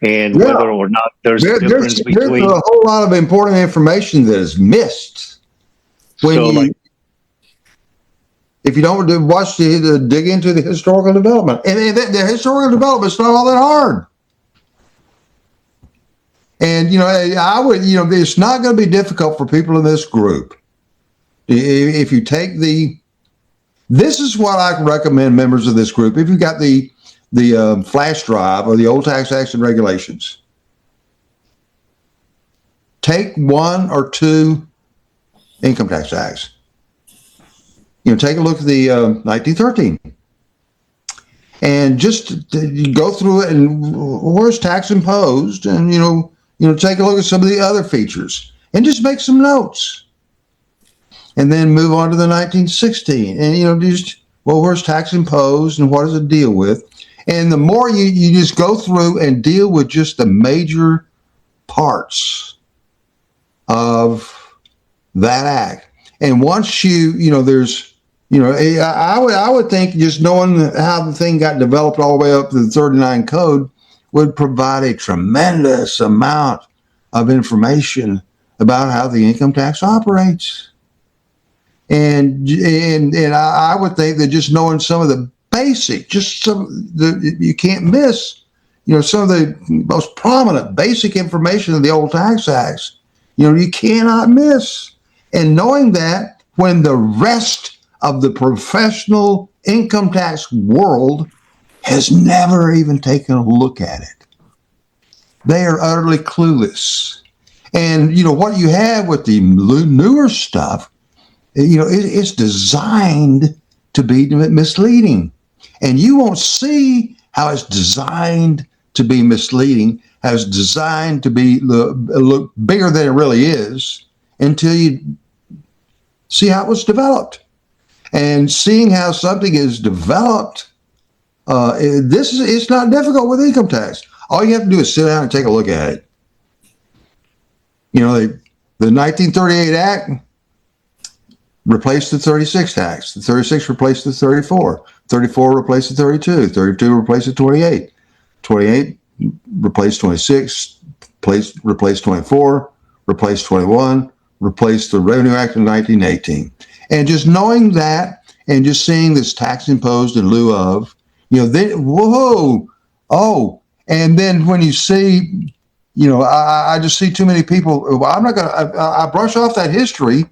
Speaker 3: and whether or not there's a difference between.
Speaker 4: There's a whole lot of important information that is missed when if you don't dig into the historical development. And the historical development is not all that hard. And, I would, it's not going to be difficult for people in this group. If you take this is what I recommend members of this group. If you've got the flash drive or the old tax acts and regulations, take 1 or 2 income tax acts. Take a look at the 1913 and just go through it and where's tax imposed, and take a look at some of the other features and just make some notes, and then move on to the 1916 and where's tax imposed and what does it deal with. And the more you just go through and deal with just the major parts of that act, and once there's I would think just knowing how the thing got developed all the way up to the 39 code would provide a tremendous amount of information about how the income tax operates. And I would think that just knowing some of the basic, you can't miss, some of the most prominent basic information of the old tax acts, you cannot miss. And knowing that when the rest of the professional income tax world has never even taken a look at it. They are utterly clueless. And, what you have with the newer stuff, it's designed to be misleading. And you won't see how it's designed to be misleading, how it's designed to be look bigger than it really is until you see how it was developed. And seeing how something is developed, it's not difficult with income tax. All you have to do is sit down and take a look at it. The 1938 Act replaced the 36 tax. The 36 replaced the 34. 34 replaced the 32. 32 replaced the 28. 28 replaced 26. Replaced 24. Replaced 21. Replaced the Revenue Act of 1918. And just knowing that and just seeing this tax imposed in lieu of, then, and then when you see, I just see too many people, I brush off that history,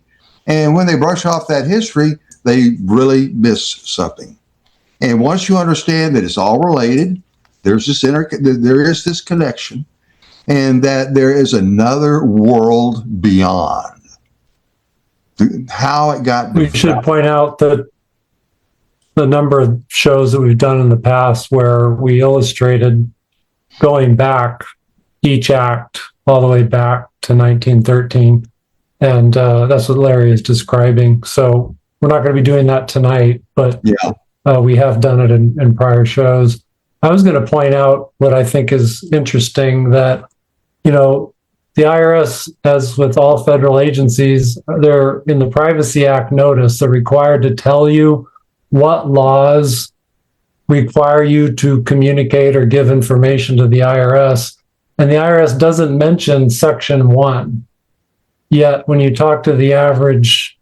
Speaker 4: and when they brush off that history, they really miss something. And once you understand that it's all related, there is this connection, and that there is another world beyond. How it got developed.
Speaker 2: We should point out that the number of shows that we've done in the past where we illustrated going back each act all the way back to 1913. And that's what Larry is describing. So we're not going to be doing that tonight, but we have done it in prior shows. I was going to point out what I think is interesting, that, the IRS, as with all federal agencies, they're in the Privacy Act Notice, they're required to tell you what laws require you to communicate or give information to the IRS. And the IRS doesn't mention Section 1. Yet when you talk to the average,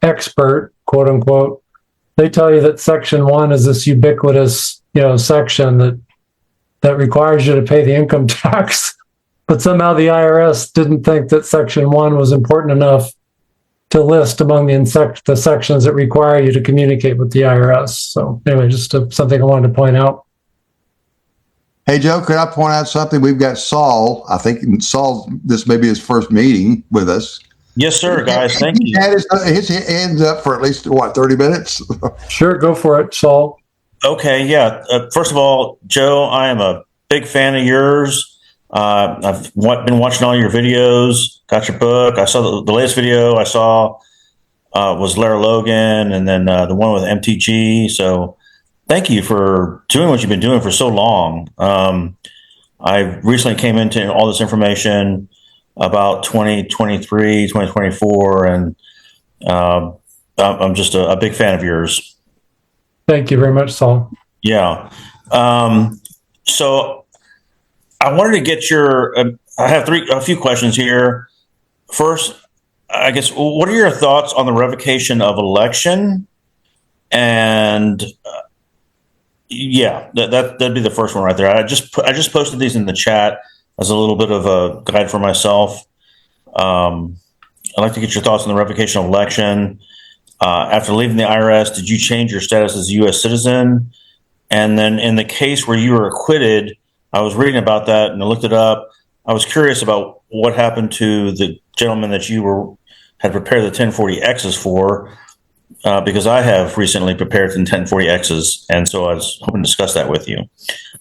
Speaker 2: expert, quote unquote, they tell you that Section 1 is this ubiquitous, section that requires you to pay the income tax. But somehow the IRS didn't think that Section 1 was important enough to list among the sections that require you to communicate with the IRS. So anyway, just something I wanted to point out.
Speaker 4: Hey, Joe, could I point out something? We've got Saul. I think Saul, this may be his first meeting with us.
Speaker 10: Yes, sir, guys. Thank you.
Speaker 4: He had his hands up for at least, 30 minutes?
Speaker 2: Sure, go for it, Saul.
Speaker 10: Okay, yeah. First of all, Joe, I am a big fan of yours. I've been watching all your videos, got your book. I saw the latest video I saw was Larry Logan, and then the one with MTG. So thank you for doing what you've been doing for so long. I recently came into all this information about 2023, 2024, and I'm just a big fan of yours.
Speaker 2: Thank you very much, Saul.
Speaker 10: Yeah. So I wanted to get your, I have a few questions here. First, I guess, what are your thoughts on the revocation of election? And yeah, that'd be the first one right there. I just posted these in the chat as a little bit of a guide for myself. I'd like to get your thoughts on the revocation of election. After leaving the IRS, did you change your status as a U.S. citizen? And then in the case where you were acquitted, I was reading about that and I looked it up. I was curious about what happened to the gentleman that you had prepared the 1040Xs for, because I have recently prepared the 1040Xs, and so I was hoping to discuss that with you.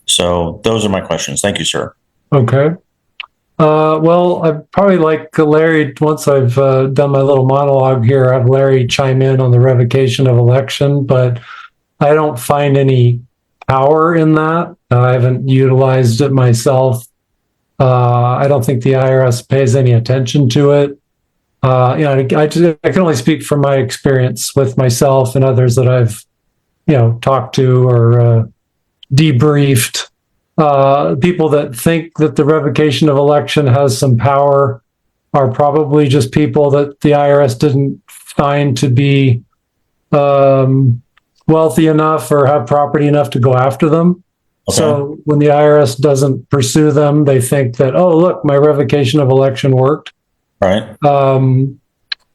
Speaker 10: So those are my questions. Thank you, sir.
Speaker 2: Okay. Well, I'd probably like Larry, once I've done my little monologue here, have Larry chime in on the revocation of election, but I don't find any power in that. I haven't utilized it myself. I don't think the IRS pays any attention to it. I can only speak from my experience with myself and others that I've, talked to or debriefed. People that think that the revocation of election has some power are probably just people that the IRS didn't find to be wealthy enough or have property enough to go after them. Okay. So when the IRS doesn't pursue them, they think that, oh, look, my revocation of election worked.
Speaker 10: Right.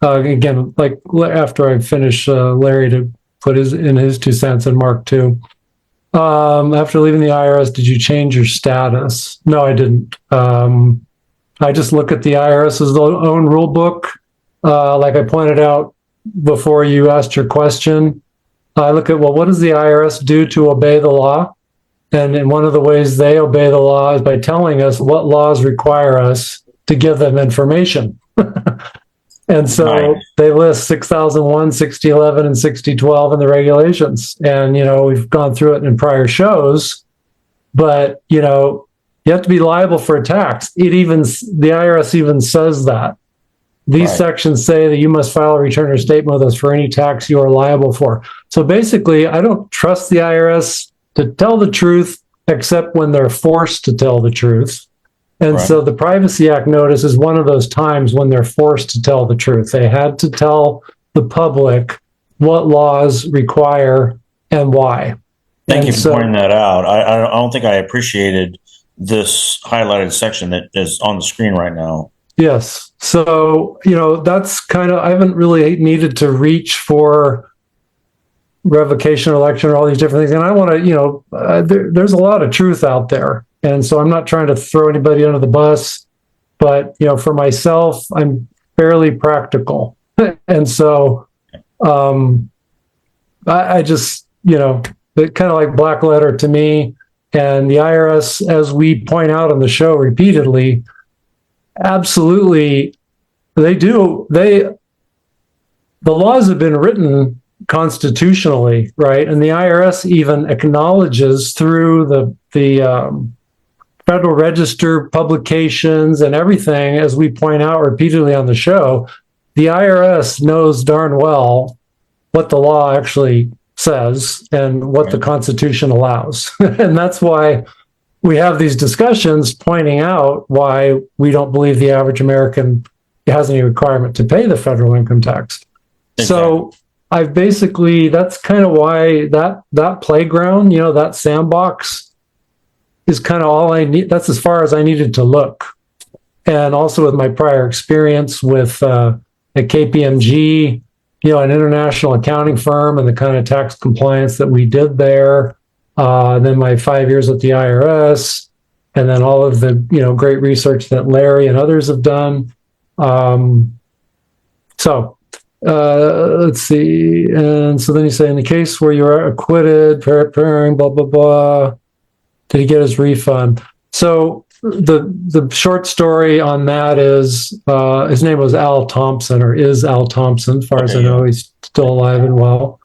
Speaker 2: Again, like after I finish, Larry to put his 2 cents and Marc too. After leaving the IRS, did you change your status? No, I didn't. I just look at the IRS's own rule book. Like I pointed out before you asked your question, I look at, well, what does the IRS do to obey the law? And one of the ways they obey the law is by telling us what laws require us to give them information. And so they list 6001, 6011, and 6012 in the regulations. And, we've gone through it in prior shows, but, you have to be liable for a tax. The IRS even says that. These sections say that you must file a return or statement with us for any tax you are liable for. So basically, I don't trust the IRS to tell the truth, except when they're forced to tell the truth. And so the Privacy Act Notice is one of those times when they're forced to tell the truth. They had to tell the public what laws require and why.
Speaker 10: Thank you for pointing that out. I don't think I appreciated this highlighted section that is on the screen right now.
Speaker 2: Yes. So, that's kind of, I haven't really needed to reach for revocation election or all these different things. And I want to, there's a lot of truth out there. And so I'm not trying to throw anybody under the bus, but, for myself, I'm fairly practical. And so I just, it kind of like black letter to me. And the IRS, as we point out on the show repeatedly, absolutely, the laws have been written constitutionally, right? And the IRS even acknowledges through the Federal Register publications and everything, as we point out repeatedly on the show, the IRS knows darn well what the law actually says and what the Constitution allows. And that's why we have these discussions pointing out why we don't believe the average American has any requirement to pay the federal income tax. Exactly. So I've basically, that's kind of why that playground, that sandbox is kind of all I need. That's as far as I needed to look. And also with my prior experience with at KPMG, an international accounting firm, and the kind of tax compliance that we did there, then my 5 years at the IRS, and then all of the great research that Larry and others have done. Let's see. And so then you say, in the case where you are acquitted, preparing, blah, blah, blah, did he get his refund? So the short story on that is his name was Al Thompson, or is Al Thompson. As far as I know, he's still alive and well.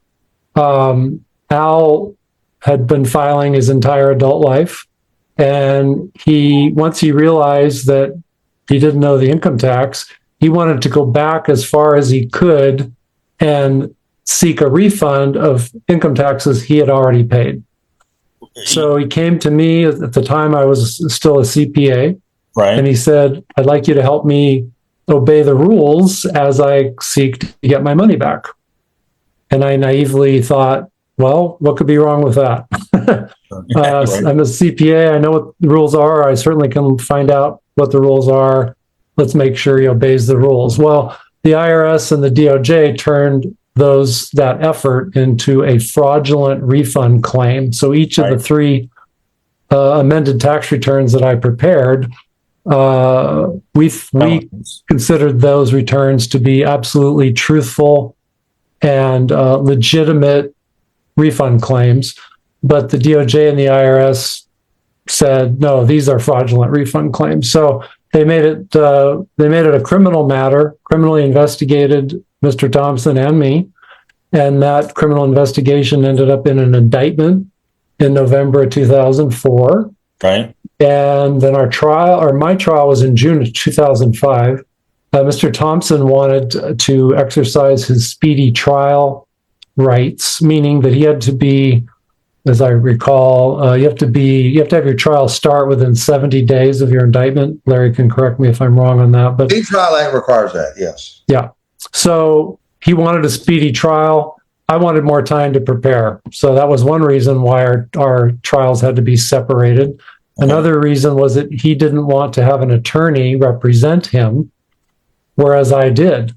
Speaker 2: Al had been filing his entire adult life. And once he realized that he didn't know the income tax, he wanted to go back as far as he could and seek a refund of income taxes he had already paid. So he came to me at the time. I was still a CPA,
Speaker 10: right?
Speaker 2: And he said, "I'd like you to help me obey the rules as I seek to get my money back." And I naively thought, well, what could be wrong with that? I'm a CPA. I know what the rules are. I certainly can find out what the rules are. Let's make sure he obeys the rules. Well, the IRS and the DOJ turned that effort into a fraudulent refund claim. So each of the three amended tax returns that I prepared, we considered those returns to be absolutely truthful and legitimate refund claims. But the DOJ and the IRS said, no, these are fraudulent refund claims. So they made it a criminal matter, criminally investigated Mr. Thompson and me. And that criminal investigation ended up in an indictment in November of 2004.
Speaker 10: Right.
Speaker 2: And then my trial was in June of 2005. Mr. Thompson wanted to exercise his speedy trial rights, meaning that he had to be, as I recall, you have to have your trial start within 70 days of your indictment. Larry can correct me if I'm wrong on that. But
Speaker 4: Speedy Trial Act requires that, yes.
Speaker 2: Yeah. So he wanted a speedy trial. I wanted more time to prepare. So that was one reason why our trials had to be separated. Okay. Another reason was that he didn't want to have an attorney represent him, whereas I did.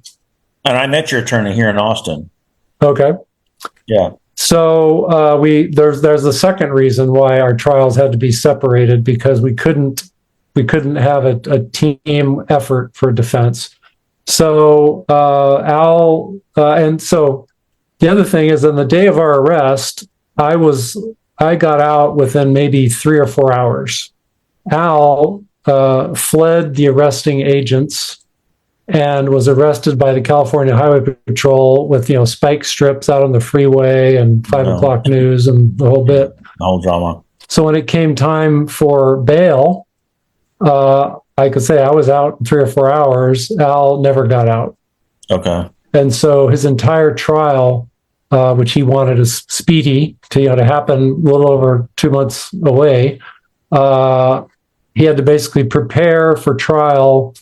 Speaker 10: And I met your attorney here in Austin.
Speaker 2: Okay.
Speaker 10: Yeah.
Speaker 2: So there's a second reason why our trials had to be separated, because we couldn't have a team effort for defense. So Al, and so the other thing is, on the day of our arrest, I got out within maybe 3 or 4 hours. Al fled the arresting agents and was arrested by the California Highway Patrol with spike strips out on the freeway and 5 o'clock news and the whole bit.
Speaker 10: The whole drama.
Speaker 2: So when it came time for bail, I could say I was out in 3 or 4 hours. Al never got out. Okay. And so his entire trial, which he wanted as speedy to happen a little over 2 months away, he had to basically prepare for trial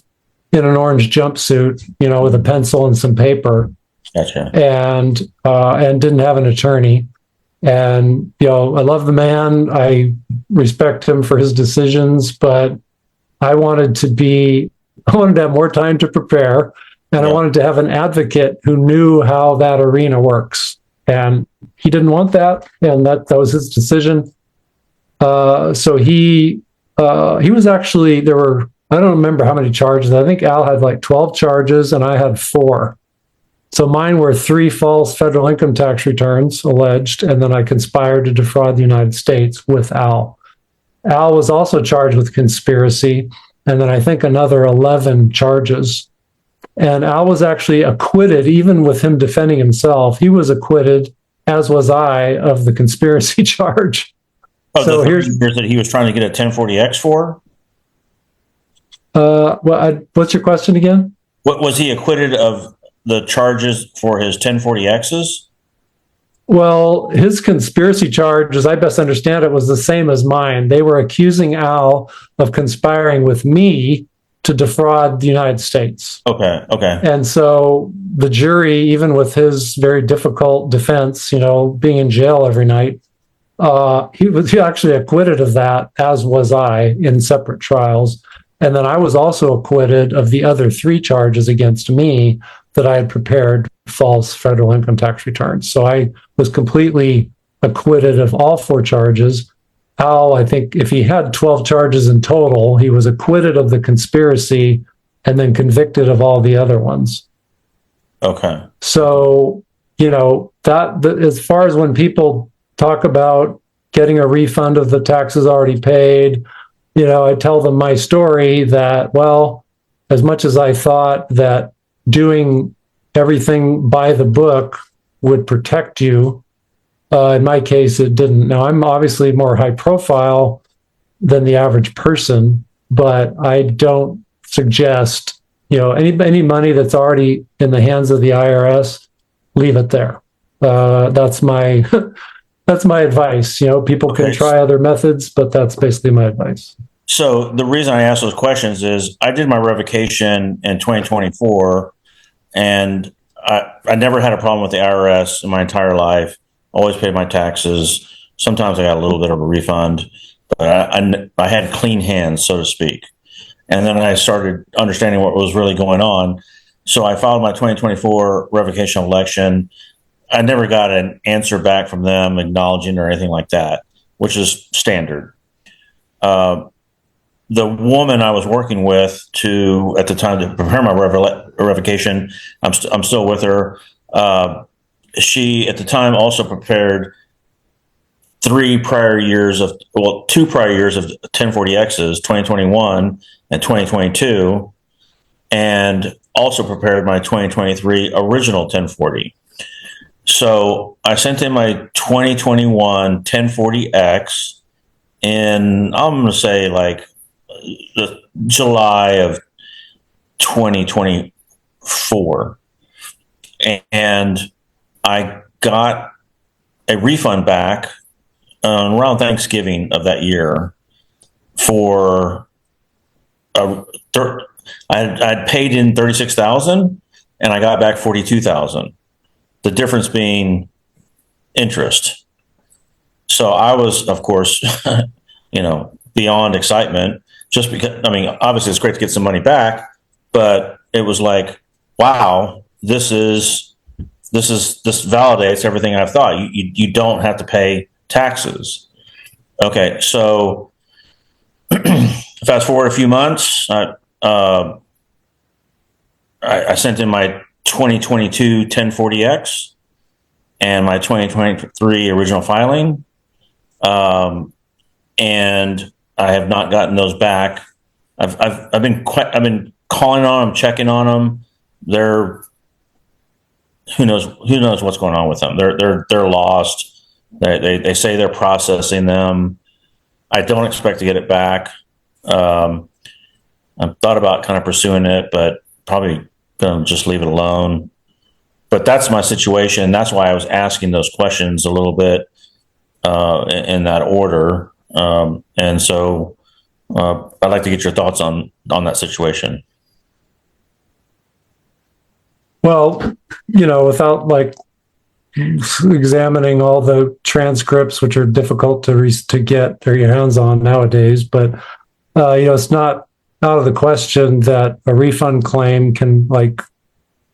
Speaker 2: in an orange jumpsuit, with a pencil and some paper.
Speaker 10: Gotcha.
Speaker 2: And didn't have an attorney. And, I love the man. I respect him for his decisions, but I wanted to have more time to prepare, and I wanted to have an advocate who knew how that arena works. And he didn't want that, and that was his decision. So he was actually, I don't remember how many charges. I think Al had like 12 charges and I had 4. So mine were 3 false federal income tax returns alleged, and then I conspired to defraud the United States with Al. Al was also charged with conspiracy, and then I think another 11 charges. And Al was actually acquitted, even with him defending himself. He was acquitted, as was I, of the conspiracy charge.
Speaker 10: Oh, so here's that he was trying to get a 1040X for?
Speaker 2: What's your question again?
Speaker 10: What was he acquitted of the charges for his 1040Xs?
Speaker 2: Well, his conspiracy charge, as I best understand it, was the same as mine. They were accusing Al of conspiring with me to defraud the United States.
Speaker 10: Okay.
Speaker 2: And so the jury, even with his very difficult defense, being in jail every night, he was actually acquitted of that, as was I, in separate trials. And then I was also acquitted of the other 3 charges against me that I had prepared false federal income tax returns. So I was completely acquitted of all 4 charges. Al, I think if he had 12 charges in total, he was acquitted of the conspiracy and then convicted of all the other ones.
Speaker 10: Okay.
Speaker 2: So, that as far as when people talk about getting a refund of the taxes already paid, I tell them my story that, well, as much as I thought that doing everything by the book would protect you, in my case, it didn't. Now, I'm obviously more high profile than the average person, but I don't suggest, any money that's already in the hands of the IRS, leave it there. That's my that's my advice. People can try other methods, but that's basically my advice.
Speaker 10: So the reason I ask those questions is I did my revocation in 2024, and I never had a problem with the IRS in my entire life. Always paid my taxes. Sometimes I got a little bit of a refund, but I had clean hands, so to speak. And then I started understanding what was really going on. So I filed my 2024 revocation election. I never got an answer back from them acknowledging or anything like that, which is standard. The woman I was working with at the time to prepare my revocation, I'm still with her. She at the time also prepared 2 prior years of 1040Xs, 2021 and 2022, and also prepared my 2023 original 1040. So I sent in my 2021 1040X in, I'm going to say like the July of 2024. And I got a refund back around Thanksgiving of that year for I'd paid in $36,000 and I got back $42,000. The difference being interest. So I was, of course, beyond excitement, just because, obviously it's great to get some money back, but it was like, wow, this validates everything I've thought. You don't have to pay taxes. Okay. So fast forward a few months, I sent in my 2022 1040X and my 2023 original filing. And I have not gotten those back. I've been calling on them, checking on them. Who knows what's going on with them. They're lost. They say they're processing them. I don't expect to get it back. I've thought about kind of pursuing it, but probably going to just leave it alone. But that's my situation. That's why I was asking those questions a little bit in that order. And so I'd like to get your thoughts on that situation.
Speaker 2: Well, without examining all the transcripts, which are difficult to get your hands on nowadays, but it's not out of the question that a refund claim can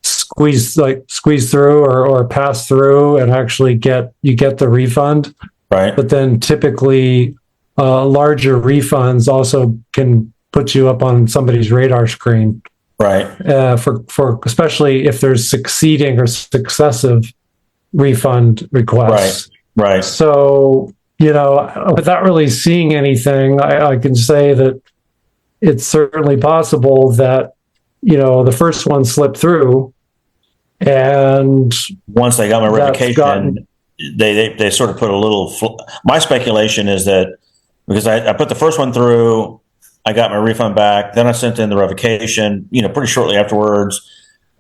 Speaker 2: squeeze through or pass through and actually get the refund.
Speaker 10: Right.
Speaker 2: But then typically larger refunds also can put you up on somebody's radar screen.
Speaker 10: Right.
Speaker 2: For especially if there's succeeding or successive refund requests.
Speaker 10: Right.
Speaker 2: So, without really seeing anything, I can say that it's certainly possible that, the first one slipped through, and
Speaker 10: once they got my revocation, they sort of put a little. My speculation is that because I put the first one through, I got my refund back. Then I sent in the revocation, pretty shortly afterwards,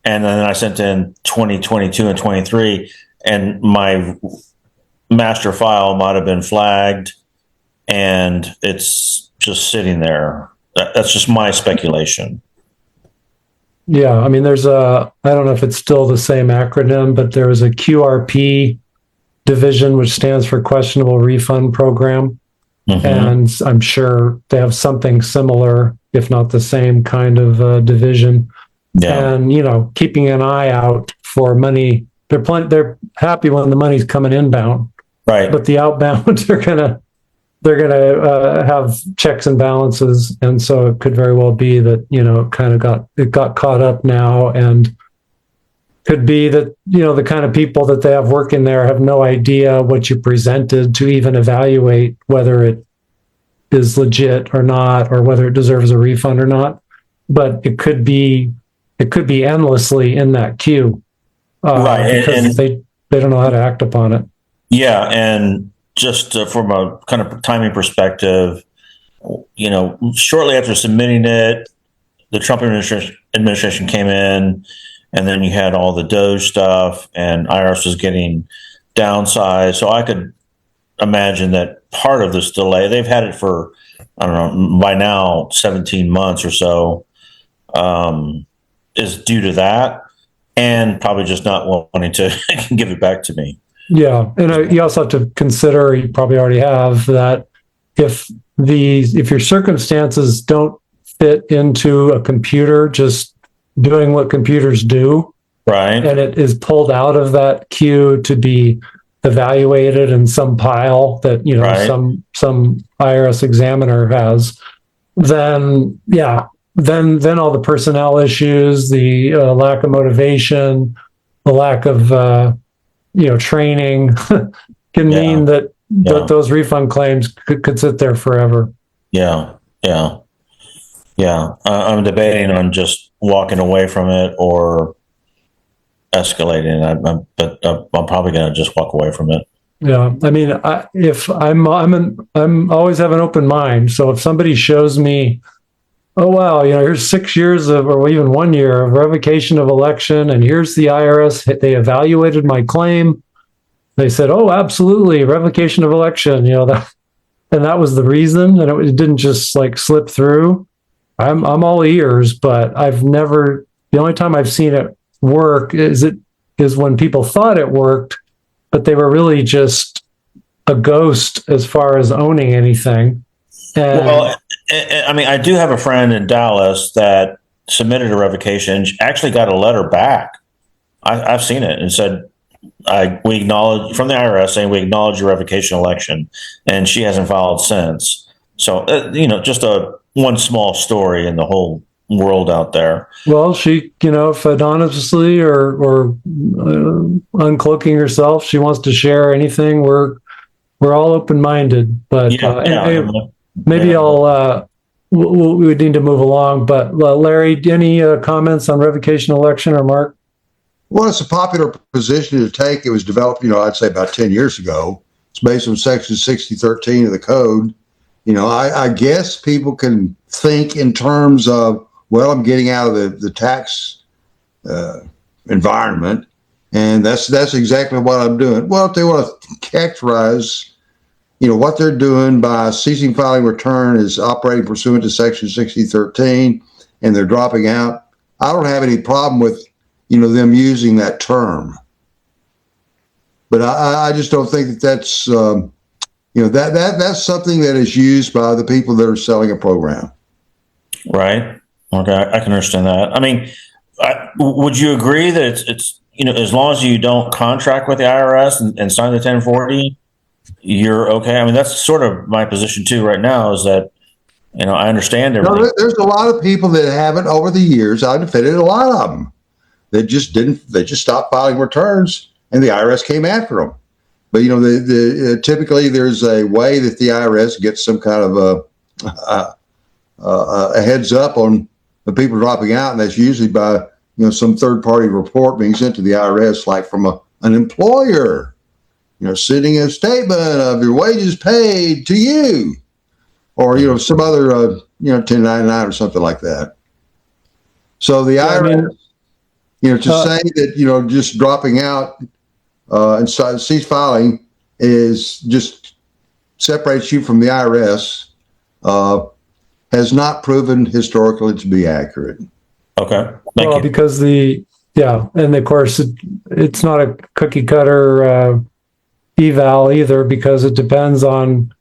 Speaker 10: and then I sent in 2022 and 23, and my master file might have been flagged, and it's just sitting there. That's just my speculation.
Speaker 2: Yeah, there's I don't know if it's still the same acronym, but there was a QRP division, which stands for Questionable Refund Program. Mm-hmm. And I'm sure they have something similar, if not the same kind of division. Yeah. And, keeping an eye out for money. They're happy when the money's coming inbound.
Speaker 10: Right.
Speaker 2: but the outbound they're gonna have checks and balances, and so it could very well be that it got caught up now, and could be that the kind of people that they have working there have no idea what you presented to even evaluate whether it is legit or not, or whether it deserves a refund or not. But it could be endlessly in that queue,
Speaker 10: right?
Speaker 2: Because
Speaker 10: And
Speaker 2: they don't know how to act upon it.
Speaker 10: yeah, and just from a kind of timing perspective, shortly after submitting it, the Trump administration came in, and then you had all the Doge stuff, and IRS was getting downsized. So I could imagine that part of this delay, they've had it for, I don't know, by now 17 months or so, is due to that, and probably just not wanting to give it back to me.
Speaker 2: Yeah, and you also have to consider, you probably already have, that if your circumstances don't fit into a computer just doing what computers do,
Speaker 10: right,
Speaker 2: and it is pulled out of that queue to be evaluated in some pile that
Speaker 10: right.
Speaker 2: some IRS examiner has, then all the personnel issues, the lack of motivation, the lack of training can mean that those refund claims could sit there forever.
Speaker 10: Yeah. I'm debating on just walking away from it or escalating. But I'm probably going to just walk away from it.
Speaker 2: Yeah, I mean, I'm always have an open mind. So if somebody shows me, oh wow, here's 6 years or even 1 year of revocation of election, and here's the IRS, they evaluated my claim. They said, oh, absolutely, revocation of election, and that was the reason, and it didn't just slip through. I'm all ears, but the only time I've seen it work is when people thought it worked, but they were really just a ghost as far as owning anything.
Speaker 10: Well, I mean, I do have a friend in Dallas that submitted a revocation, actually got a letter back. I've seen it, and said, we acknowledge, from the IRS, saying we acknowledge your revocation election, and she hasn't filed since. So, just one small story in the whole world out there.
Speaker 2: Well, she, if anonymously or uncloaking herself, she wants to share anything, we're all open-minded. But maybe we would need to move along. But Larry, any comments on revocation election, or Mark?
Speaker 4: Well, it's a popular position to take. It was developed, I'd say about 10 years ago. It's based on Section 6013 of the code. I guess people can think in terms of, well, I'm getting out of the tax environment, and that's exactly what I'm doing. Well, if they want to characterize, what they're doing by ceasing filing return is operating pursuant to Section 6013, and they're dropping out, I don't have any problem with them using that term. But I just don't think that's that's something that is used by the people that are selling a program.
Speaker 10: Right. Okay, I can understand that. I mean, would you agree that it's as long as you don't contract with the IRS and sign the 1040, you're okay? I mean, that's sort of my position too right now, is that I understand everything.
Speaker 4: No, there's a lot of people that haven't over the years. I've defended a lot of them. They just stopped filing returns, and the IRS came after them. But typically there's a way that the IRS gets some kind of a heads up on the people dropping out, and that's usually by some third party report being sent to the IRS, like from an employer, sending a statement of your wages paid to you, or some other 1099 or something like that. So the IRS. Say that, just dropping out and cease filing is just separates you from the IRS, has not proven historically to be accurate.
Speaker 10: Okay. Thank you.
Speaker 2: Because and of course, it's not a cookie cutter eval either, because it depends on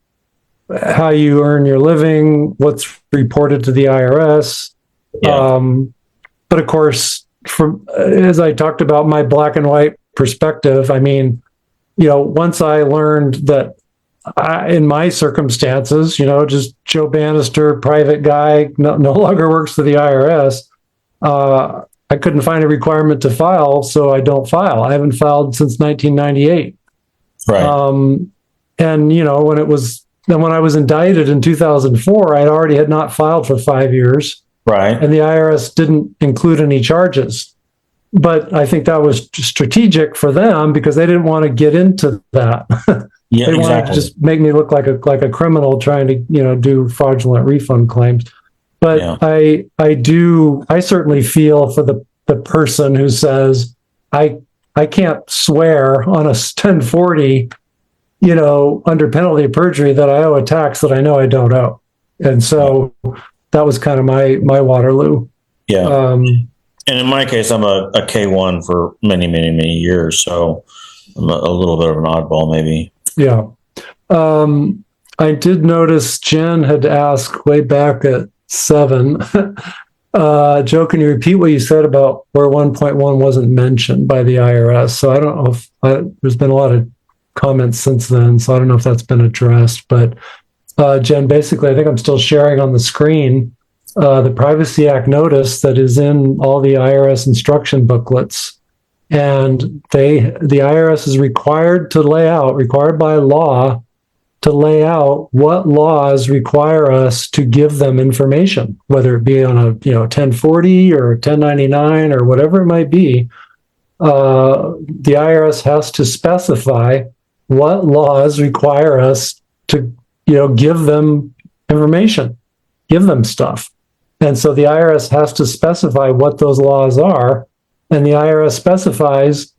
Speaker 2: how you earn your living, what's reported to the IRS.
Speaker 10: Yeah.
Speaker 2: But of course, as I talked about, my black and white perspective, I mean, once I learned that in my circumstances, just Joe Bannister, private guy, no longer works for the IRS, I couldn't find a requirement to file, so I don't file. I haven't filed since 1998.
Speaker 10: Right.
Speaker 2: And when I was indicted in 2004, I already had not filed for 5 years.
Speaker 10: Right.
Speaker 2: And the IRS didn't include any charges. But I think that was strategic for them because they didn't want to get into that.
Speaker 10: Yeah,
Speaker 2: they wanted to just make me look like a criminal trying to, do fraudulent refund claims. But yeah. I certainly feel for the person who says, I can't swear on a 1040, under penalty of perjury that I owe a tax that I know I don't owe. And so that was kind of my Waterloo.
Speaker 10: Yeah. And in my case, I'm a K1 for many, many, many years. So I'm a little bit of an oddball, maybe.
Speaker 2: Yeah. I did notice Jen had asked way back at 7. Joe, can you repeat what you said about where 1.1 wasn't mentioned by the IRS? So I don't know if there's been a lot of comments since then, so I don't know if that's been addressed. But Jen, basically, I think I'm still sharing on the screen the Privacy Act Notice that is in all the IRS instruction booklets. And the IRS is required by law, to lay out what laws require us to give them information, whether it be on a 1040 or 1099 or whatever it might be. The IRS has to specify what laws require us to give them information, give them stuff. And so the IRS has to specify what those laws are, and the IRS specifies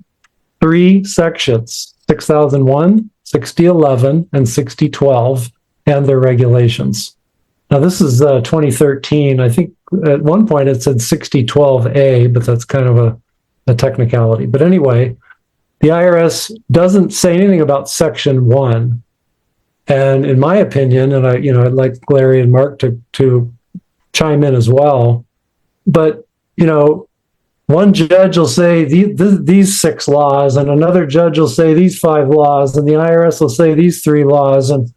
Speaker 2: 3 sections: 6001, 6011, and 6012, and their regulations. Now, this is 2013. I think at one point it said 6012A, but that's kind of a technicality. But anyway, the IRS doesn't say anything about Section 1. And in my opinion, and I'd like Larry and Marc to chime in as well, but one judge will say these 6 laws, and another judge will say these 5 laws, and the IRS will say these 3 laws, and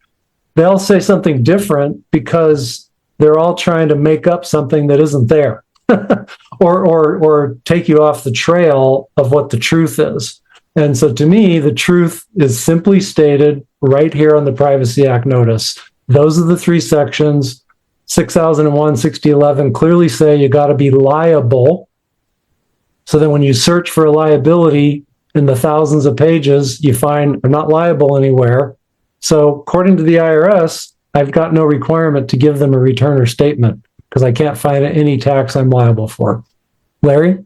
Speaker 2: they'll say something different because they're all trying to make up something that isn't there, or take you off the trail of what the truth is. And so to me, the truth is simply stated right here on the Privacy Act Notice. Those are the 3 sections. 6001, 6011 clearly say you got to be liable. So then when you search for a liability in the thousands of pages, you find I'm not liable anywhere. So according to the IRS, I've got no requirement to give them a return or statement because I can't find any tax I'm liable for. Larry?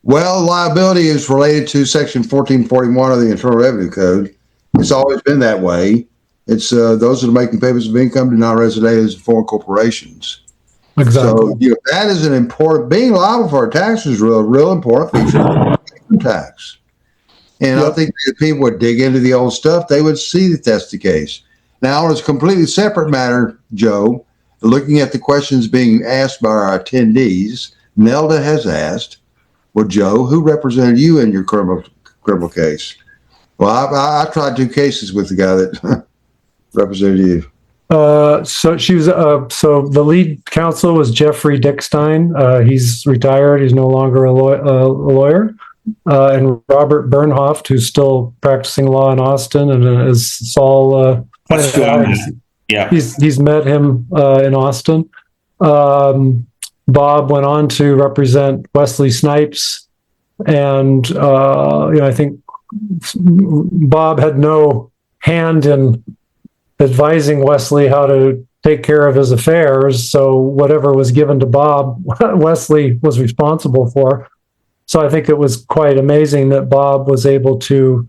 Speaker 4: Well, liability is related to Section 1441 of the Internal Revenue Code. It's always been that way. It's those that are making payments of income to non-resident aliens and foreign corporations.
Speaker 2: Exactly.
Speaker 4: So that is an important, being liable for a tax is a real important feature of the tax. And I think if people would dig into the old stuff, they would see that that's the case. Now, it's a completely separate matter, Joe. Looking at the questions being asked by our attendees, Nelda has asked, well, Joe, who represented you in your criminal case? Well, I tried 2 cases with the guy that represented you.
Speaker 2: So she was. So the lead counsel was Jeffrey Dickstein. He's retired. He's no longer a lawyer. And Robert Bernhoft, who's still practicing law in Austin, and as Saul pointed out, he's met him in Austin. Bob went on to represent Wesley Snipes, and I think Bob had no hand in advising Wesley how to take care of his affairs. So whatever was given to Bob, Wesley was responsible for. So I think it was quite amazing that Bob was able to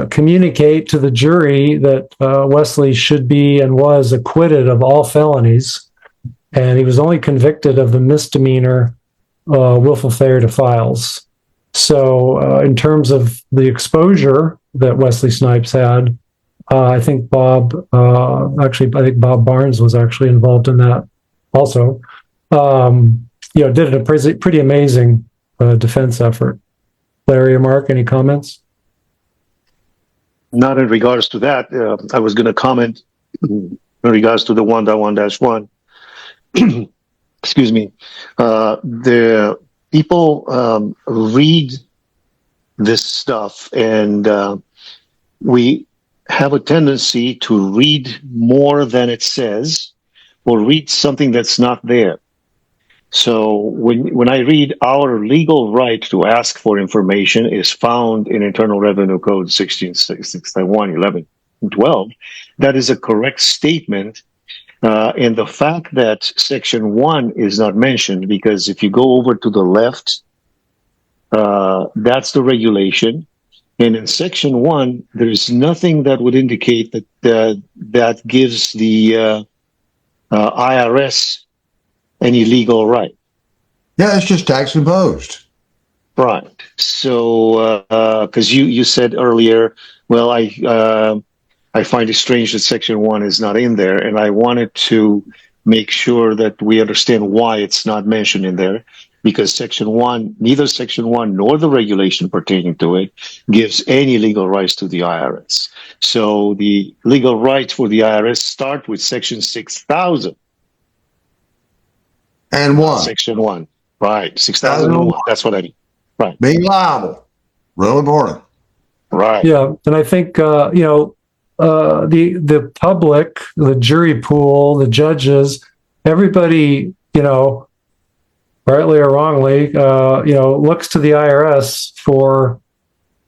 Speaker 2: communicate to the jury that Wesley should be and was acquitted of all felonies. And he was only convicted of the misdemeanor willful failure to files. So in terms of the exposure that Wesley Snipes had, I think Bob Barnes was actually involved in that also. Did a pretty amazing defense effort. Larry or Marc, any comments?
Speaker 3: not in regards to that. I was going to comment in regards to the 1.1-1. Excuse me. The people read this stuff, and we have a tendency to read more than it says, or read something that's not there. So when I read our legal right to ask for information is found in Internal Revenue Code 1661, 11, and 12, that is a correct statement. And the fact that Section 1 is not mentioned, because if you go over to the left, that's the regulation. And in Section 1, there's nothing that would indicate that that gives the IRS any legal right.
Speaker 4: Yeah, it's just tax imposed.
Speaker 3: Right. So, because you said earlier, well, I find it strange that Section 1 is not in there, and I wanted to make sure that we understand why it's not mentioned in there, because Section 1, neither Section 1 nor the regulation pertaining to it gives any legal rights to the IRS. So the legal rights for the IRS start with Section 6000.
Speaker 4: And 1.
Speaker 3: Section 1. Right. 6001. That's what I mean. Right.
Speaker 4: Being liable. Real important.
Speaker 3: Right.
Speaker 2: Yeah, and I think the public, the jury pool, the judges, everybody, rightly or wrongly, looks to the IRS for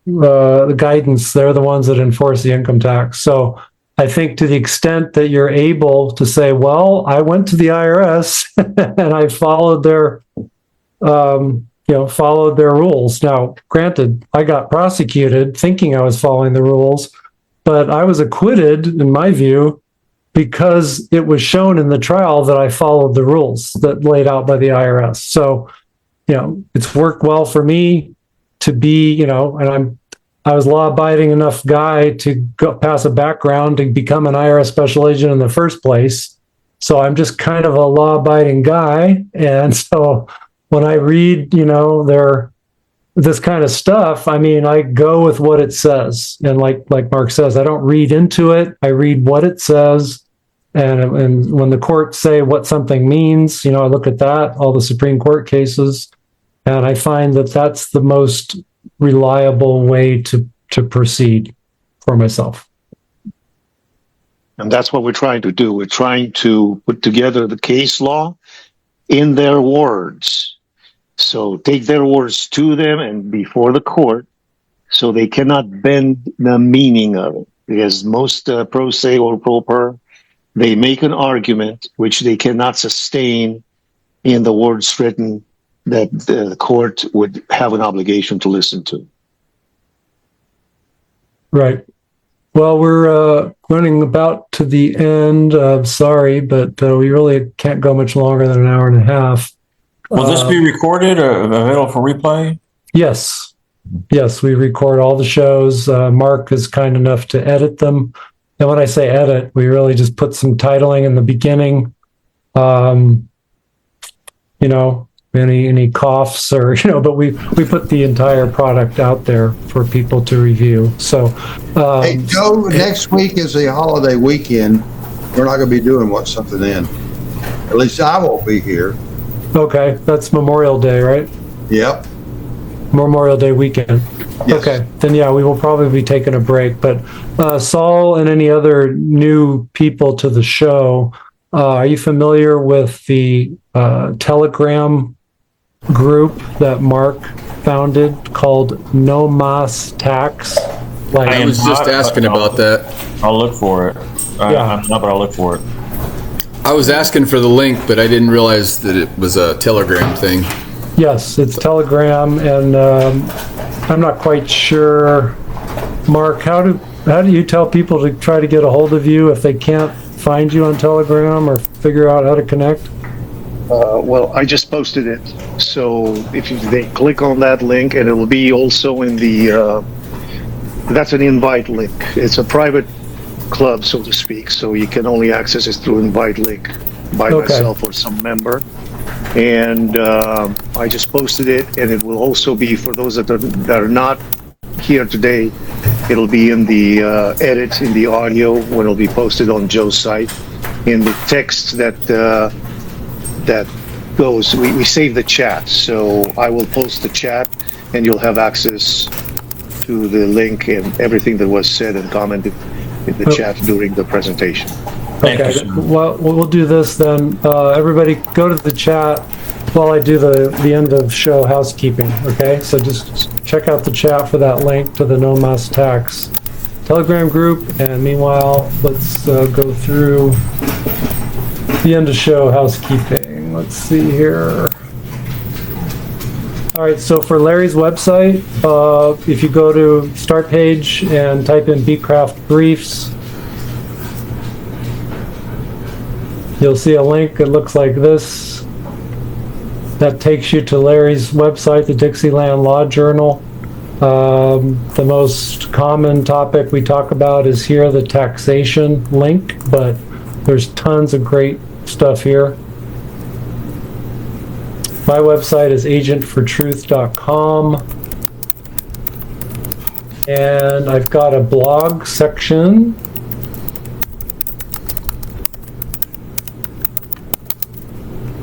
Speaker 2: the guidance. They're the ones that enforce the income tax. So I think to the extent that you're able to say, well, I went to the IRS and I followed their rules. Now, granted, I got prosecuted thinking I was following the rules, but I was acquitted, in my view, because it was shown in the trial that I followed the rules that laid out by the IRS. So, it's worked well for me to be, and I was law-abiding enough guy to go pass a background to become an IRS special agent in the first place. So I'm just kind of a law-abiding guy. And so when I read, this kind of stuff, I go with what it says. And like Marc says, I don't read into it. I read what it says. And when the courts say what something means, I look at that, all the Supreme Court cases, and I find that that's the most reliable way to proceed for myself.
Speaker 3: And that's what we're trying to do. We're trying to put together the case law in their words. So take their words to them and before the court, so they cannot bend the meaning of it. Because most pro se or pro per, they make an argument which they cannot sustain in the words written that the court would have an obligation to listen to. Right.
Speaker 2: Well, we're running about to the end. Sorry, but we really can't go much longer than an hour and a half.
Speaker 10: Will this be recorded or available for replay?
Speaker 2: Yes. Yes, we record all the shows. Marc is kind enough to edit them. And when I say edit, we really just put some titling in the beginning. Any coughs or, but we put the entire product out there for people to review. So,
Speaker 4: hey, Joe, next week is a holiday weekend. We're not going to be doing something then. At least I won't be here.
Speaker 2: Okay, that's Memorial Day, right?
Speaker 4: Yep.
Speaker 2: Memorial Day weekend.
Speaker 4: Yes.
Speaker 2: Okay, then yeah, we will probably be taking a break. But Saul and any other new people to the show, are you familiar with the Telegram group that Marc founded called No Mas Tax?
Speaker 7: I was just asking about that.
Speaker 10: I'll look for it. I'm not, but I'll look for it.
Speaker 7: I was asking for the link, but I didn't realize that it was a Telegram thing.
Speaker 2: Yes, it's Telegram, and I'm not quite sure. Marc, how do you tell people to try to get a hold of you if they can't find you on Telegram or figure out how to connect?
Speaker 3: Well, I just posted it. So if they click on that link, and it will be also in the, that's an invite link. It's a private club, so to speak. So you can only access it through invite link by myself or some member. And I just posted it, and it will also be for those that are not here today. It'll be in the edit in the audio when it'll be posted on Joe's site. In the text that goes, we save the chat, so I will post the chat, and you'll have access to the link and everything that was said and commented in the chat during the presentation.
Speaker 2: Okay, well, we'll do this then. Everybody go to the chat while I do the end of show housekeeping, okay? So just check out the chat for that link to the No Mas Tax Telegram group, and meanwhile, let's go through the end of show housekeeping. Let's see here. All right, so for Larry's website, if you go to start page and type in Becraft briefs, you'll see a link that looks like this. That takes you to Larry's website, the Dixieland Law Journal. The most common topic we talk about is here, the taxation link, but there's tons of great stuff here. My website is agentfortruth.com. And I've got a blog section.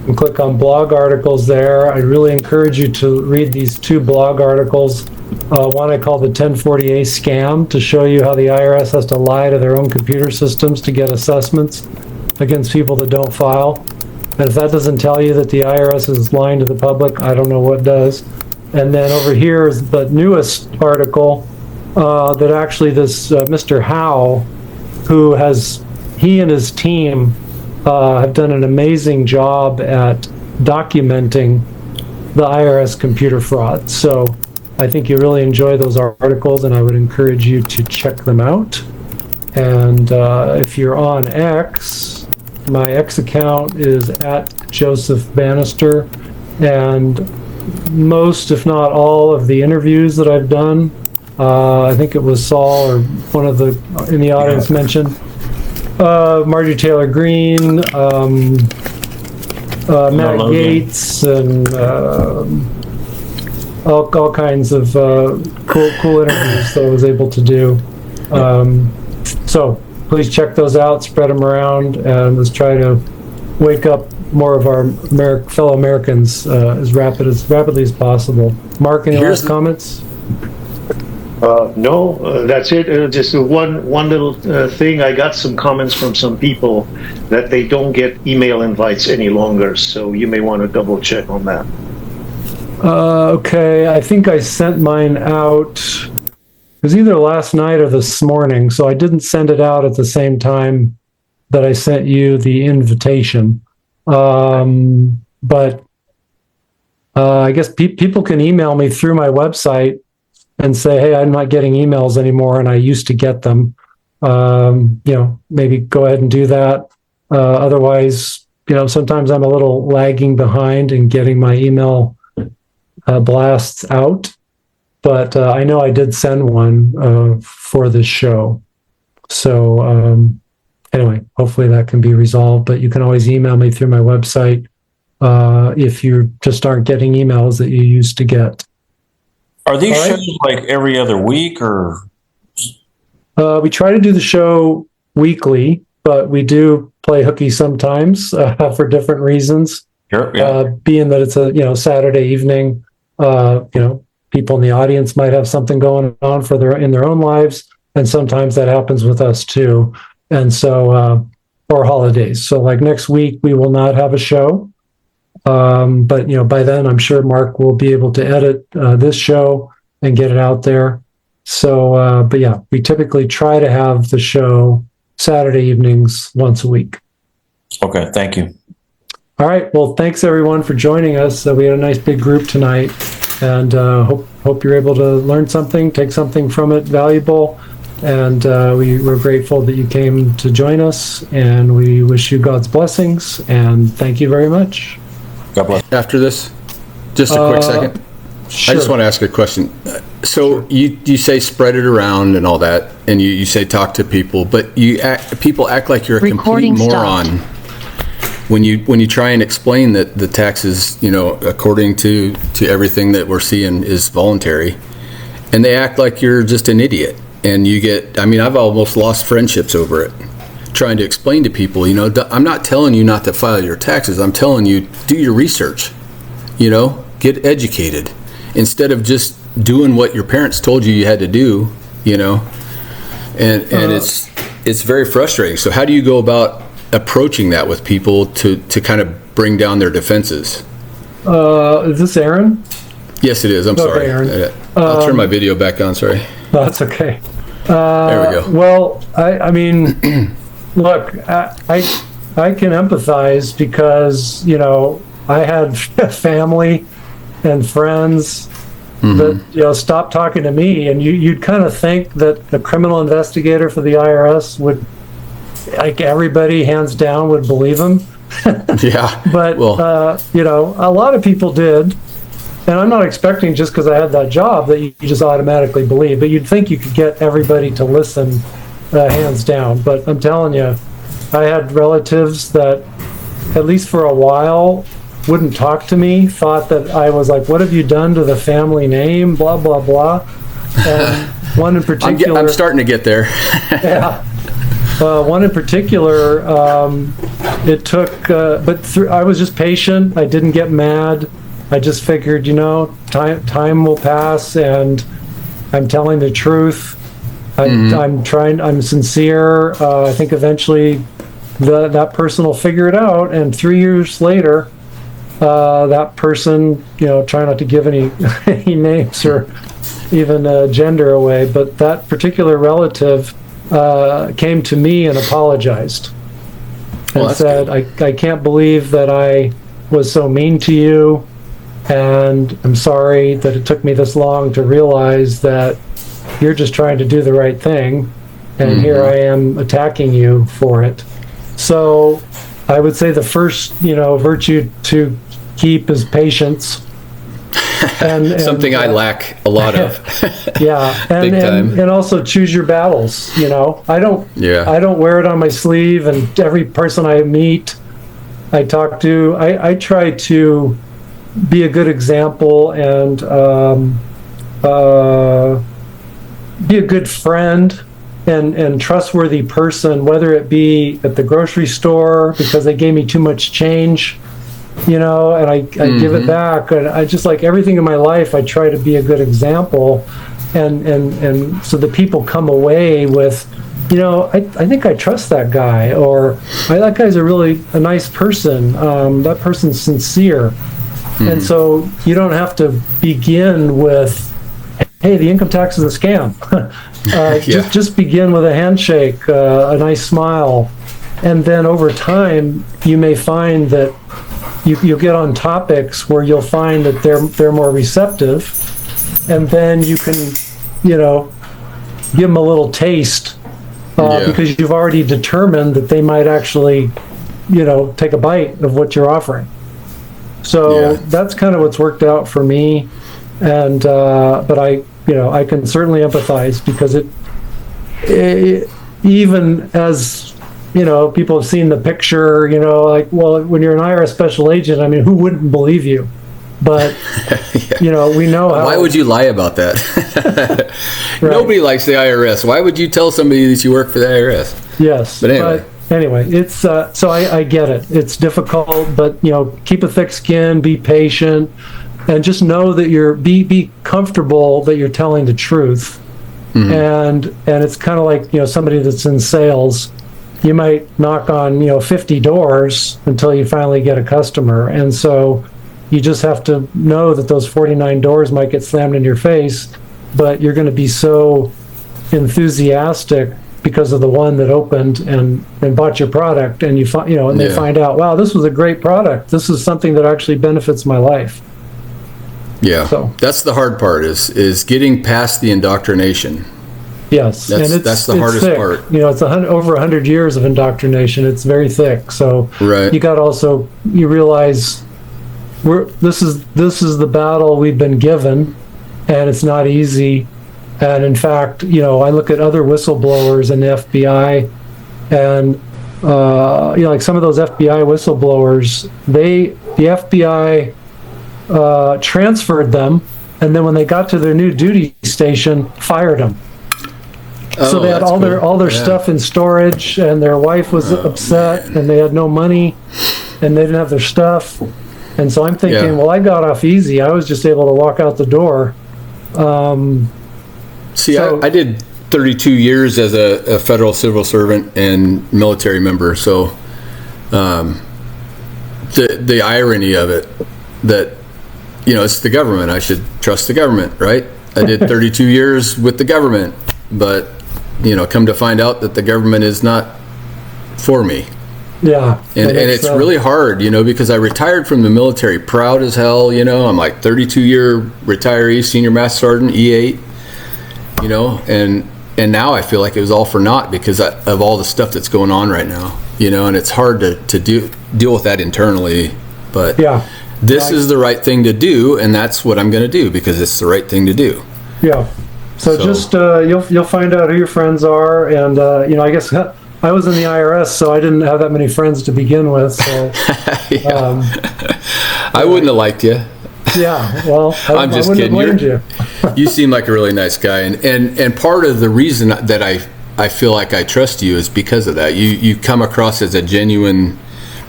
Speaker 2: And click on blog articles there. I really encourage you to read these two blog articles. One I call the 1040A scam, to show you how the IRS has to lie to their own computer systems to get assessments against people that don't file. And if that doesn't tell you that the IRS is lying to the public, I don't know what does. And then over here is the newest article that actually this Mr. Howe, he and his team have done an amazing job at documenting the IRS computer fraud. So I think you really enjoy those articles, and I would encourage you to check them out. And if you're on X, my X account is @JosephBannister, and most, if not all, of the interviews that I've done, I think it was Saul or one of the in the audience mentioned, Marjorie Taylor Greene, Matt Gates, and all kinds of cool interviews that I was able to do. So please check those out, spread them around, and let's try to wake up more of our fellow Americans as rapidly as possible. Mark, any last comments?
Speaker 3: No, that's it. Just one little thing. I got some comments from some people that they don't get email invites any longer, so you may want to double check on that.
Speaker 2: Okay, I think I sent mine out. It was either last night or this morning, so I didn't send it out at the same time that I sent you the invitation. But I guess people can email me through my website and say, hey, I'm not getting emails anymore, and I used to get them. Maybe go ahead and do that. Otherwise, sometimes I'm a little lagging behind in getting my email blasts out. But I know I did send one for this show. So anyway, hopefully that can be resolved. But you can always email me through my website if you just aren't getting emails that you used to get.
Speaker 10: Are these shows like every other week, or?
Speaker 2: We try to do the show weekly, but we do play hooky sometimes for different reasons.
Speaker 10: Sure, yeah.
Speaker 2: Being that it's a Saturday evening, people in the audience might have something going on in their own lives, and sometimes that happens with us too. And so, or holidays. So, like next week, we will not have a show. But by then, I'm sure Marc will be able to edit this show and get it out there. So, but yeah, we typically try to have the show Saturday evenings once a week.
Speaker 10: Okay, thank you.
Speaker 2: All right. Well, thanks everyone for joining us. We had a nice big group tonight, and hope you're able to learn something, take something from it valuable. And we're grateful that you came to join us, and we wish you God's blessings, and thank you very much.
Speaker 10: God bless.
Speaker 7: After this, just a quick second.
Speaker 2: Sure.
Speaker 7: I just want to ask a question. So you say spread it around and all that, and you say talk to people, but people act like you're a complete moron when you try and explain that the taxes, according to everything that we're seeing, is voluntary, and they act like you're just an idiot. And you get, I mean, I've almost lost friendships over it, trying to explain to people, you know, I'm not telling you not to file your taxes. I'm telling you, do your research, you know, get educated instead of just doing what your parents told you you had to do, you know, and it's very frustrating. So how do you go about approaching that with people to kind of bring down their defenses?
Speaker 2: Is this Aaron?
Speaker 7: Yes, it is. I'm sorry.
Speaker 2: Aaron.
Speaker 7: I'll turn my video back on. Sorry.
Speaker 2: No, that's okay.
Speaker 7: There we go.
Speaker 2: Well, I mean, look, I can empathize because, you know, I had family and friends that, you know, stopped talking to me, and you'd kind of think that the criminal investigator for the IRS would, like, everybody hands down would believe him.
Speaker 7: Yeah.
Speaker 2: But,
Speaker 7: well,
Speaker 2: you know, a lot of people did. And I'm not expecting just because I had that job that you just automatically believe, but you'd think you could get everybody to listen hands down. But I'm telling you, I had relatives that, at least for a while, wouldn't talk to me, thought that I was like, what have you done to the family name, blah, blah, blah. And one in particular...
Speaker 7: I'm starting to get there.
Speaker 2: Yeah. One in particular, it took, I was just patient. I didn't get mad. I just figured, you know, time will pass, and I'm telling the truth. I'm sincere. I think eventually that person will figure it out. And 3 years later, that person, you know, try not to give any names or even gender away, but that particular relative came to me and apologized and said, I can't believe that I was so mean to you. And I'm sorry that it took me this long to realize that you're just trying to do the right thing, and here I am attacking you for it. So I would say the first, you know, virtue to keep is patience. And
Speaker 7: something I lack a lot of.
Speaker 2: Yeah, and also choose your battles. You know, I don't wear it on my sleeve, and every person I meet, I talk to, I try to be a good example and be a good friend and trustworthy person, whether it be at the grocery store because they gave me too much change, you know, and I give it back. And I just, like everything in my life, I try to be a good example, and so that people come away with, you know, I think I trust that guy, or that guy's a nice person. That person's sincere. And so you don't have to begin with, hey, the income tax is a scam. Just begin with a handshake, a nice smile. And then over time, you may find that you'll get on topics where you'll find that they're more receptive. And then you can, you know, give them a little taste because you've already determined that they might actually, you know, take a bite of what you're offering. So that's kind of what's worked out for me, and but I can certainly empathize because it even as, you know, people have seen the picture, you know, like, well, when you're an IRS special agent, I mean, who wouldn't believe you? But you know, we know how.
Speaker 7: Why would you lie about that?
Speaker 2: Right.
Speaker 7: Nobody likes the IRS. Why would you tell somebody that you work for the IRS?
Speaker 2: Yes,
Speaker 7: but
Speaker 2: anyway, it's so I get it. It's difficult, but you know, keep a thick skin, be patient, and just know that be comfortable that you're telling the truth. And it's kind of like, you know, somebody that's in sales. You might knock on, you know, 50 doors until you finally get a customer, and so you just have to know that those 49 doors might get slammed in your face, but you're going to be so enthusiastic because of the one that opened and bought your product, and you know, and they find out, wow, this was a great product. This is something that actually benefits my life.
Speaker 7: Yeah,
Speaker 2: so
Speaker 7: that's the hard part is getting past the indoctrination.
Speaker 2: Yes,
Speaker 7: that's the hardest
Speaker 2: thick.
Speaker 7: part.
Speaker 2: You know, it's over 100 years of indoctrination. It's very thick. So you got also, you realize this is the battle we've been given, and it's not easy. And in fact, you know, I look at other whistleblowers in the FBI, and you know, like some of those FBI whistleblowers, the FBI transferred them, and then when they got to their new duty station, fired them. So they had
Speaker 7: that's
Speaker 2: all their
Speaker 7: cool. Yeah.
Speaker 2: stuff in storage, and their wife was upset, and they had no money, and they didn't have their stuff. And so I'm thinking,
Speaker 7: Yeah.
Speaker 2: well, I got off easy. I was just able to walk out the door.
Speaker 7: See, I did 32 years as a federal civil servant and military member. So the irony of it, that, you know, it's the government. I should trust the government, right? I did 32 years with the government, but, you know, come to find out that the government is not for me.
Speaker 2: Yeah.
Speaker 7: And it's really hard, you know, because I retired from the military proud as hell, you know. I'm like 32-year retiree, senior master sergeant, E8, you know, and now I feel like it was all for naught because of all the stuff that's going on right now, you know, and it's hard to deal with that internally. But
Speaker 2: Yeah.
Speaker 7: this is the right thing to do, and that's what I'm going to do because it's the right thing to do.
Speaker 2: Yeah. So just you'll find out who your friends are, and you know, I guess I was in the IRS, so I didn't have that many friends to begin with. So
Speaker 7: I wouldn't have liked you.
Speaker 2: yeah, well,
Speaker 7: I'm just
Speaker 2: I wouldn't
Speaker 7: kidding.
Speaker 2: have blamed you.
Speaker 7: You seem like a really nice guy, and part of the reason that I feel like I trust you is because of that. You come across as a genuine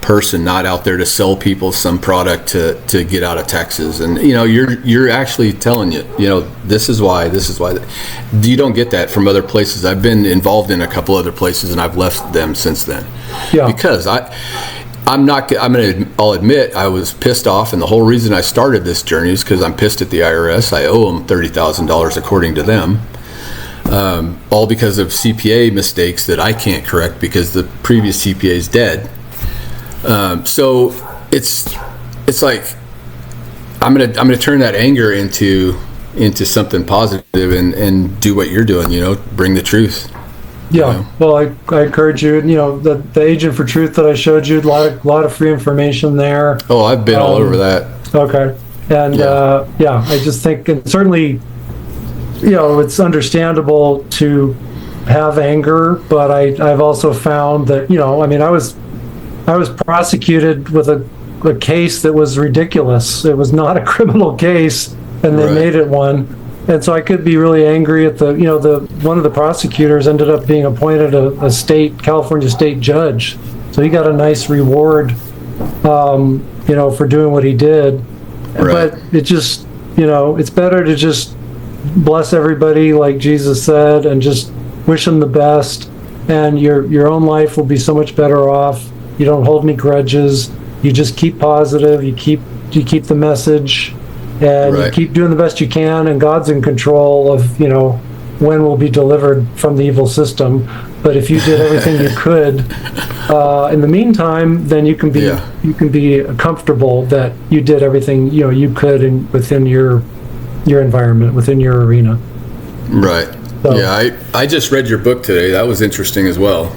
Speaker 7: person, not out there to sell people some product to get out of taxes. And you know, you're actually telling you know, this is why. You don't get that from other places. I've been involved in a couple other places, and I've left them since then.
Speaker 2: Yeah.
Speaker 7: Because I'll admit I was pissed off, and the whole reason I started this journey is because I'm pissed at the IRS. I owe them $30,000 according to them, all because of CPA mistakes that I can't correct because the previous CPA is dead. So it's like I'm gonna turn that anger into something positive and do what you're doing. You know, bring the truth.
Speaker 2: Yeah.
Speaker 7: You know?
Speaker 2: Well, I encourage you. You know, the Agent for Truth that I showed you, a lot of free information there.
Speaker 7: Oh, I've been all over that.
Speaker 2: Okay. And I just think, and certainly, you know, it's understandable to have anger, but I've also found that, you know, I mean, I was prosecuted with a case that was ridiculous. It was not a criminal case, and they made it one. And so I could be really angry at one of the prosecutors ended up being appointed a California state judge. So he got a nice reward, you know, for doing what he did.
Speaker 7: Right.
Speaker 2: But it just, you know, it's better to just bless everybody like Jesus said and just wish them the best. And your own life will be so much better off. You don't hold any grudges. You just keep positive. You keep the message. And you keep doing the best you can, and God's in control of, you know, when we'll be delivered from the evil system. But if you did everything you could in the meantime, then you can be comfortable that you did everything, you know, you could within your environment, within your arena.
Speaker 7: Right. So, yeah, I just read your book today. That was interesting as well.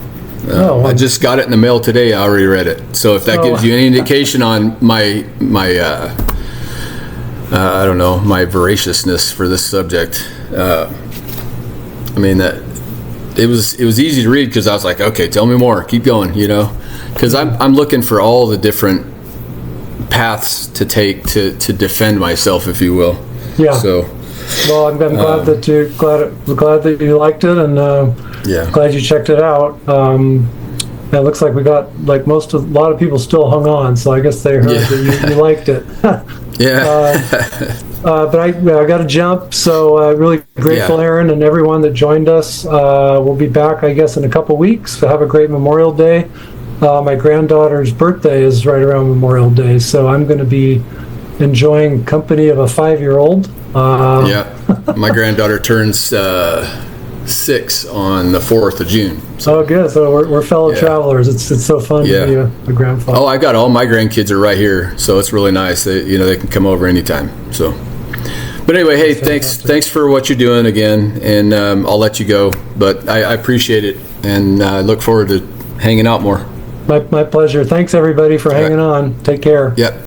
Speaker 7: I just got it in the mail today. I already read it. So if that gives you any indication on my I don't know, my voraciousness for this subject. I mean, that it was easy to read because I was like, okay, tell me more, keep going, you know, because I'm looking for all the different paths to take to defend myself, if you will. Yeah. So,
Speaker 2: well, I'm glad that you liked it, and glad you checked it out. It looks like we got a lot of people still hung on, so I guess they heard that you liked it. But I got to jump, so really grateful, Aaron, and everyone that joined us. We'll be back, I guess, in a couple weeks. So have a great Memorial Day. My granddaughter's birthday is right around Memorial Day, so I'm going to be enjoying company of a 5-year-old.
Speaker 7: My granddaughter turns 6 on the 4th of June.
Speaker 2: So. Oh, good. So we're fellow travelers. It's so fun to be a grandfather.
Speaker 7: Oh, I got all my grandkids are right here, so it's really nice. They can come over anytime. So, but anyway, hey, thanks for what you're doing again, and I'll let you go. But I appreciate it, and I look forward to hanging out more.
Speaker 2: My pleasure. Thanks everybody for hanging on. Take care.
Speaker 7: Yep.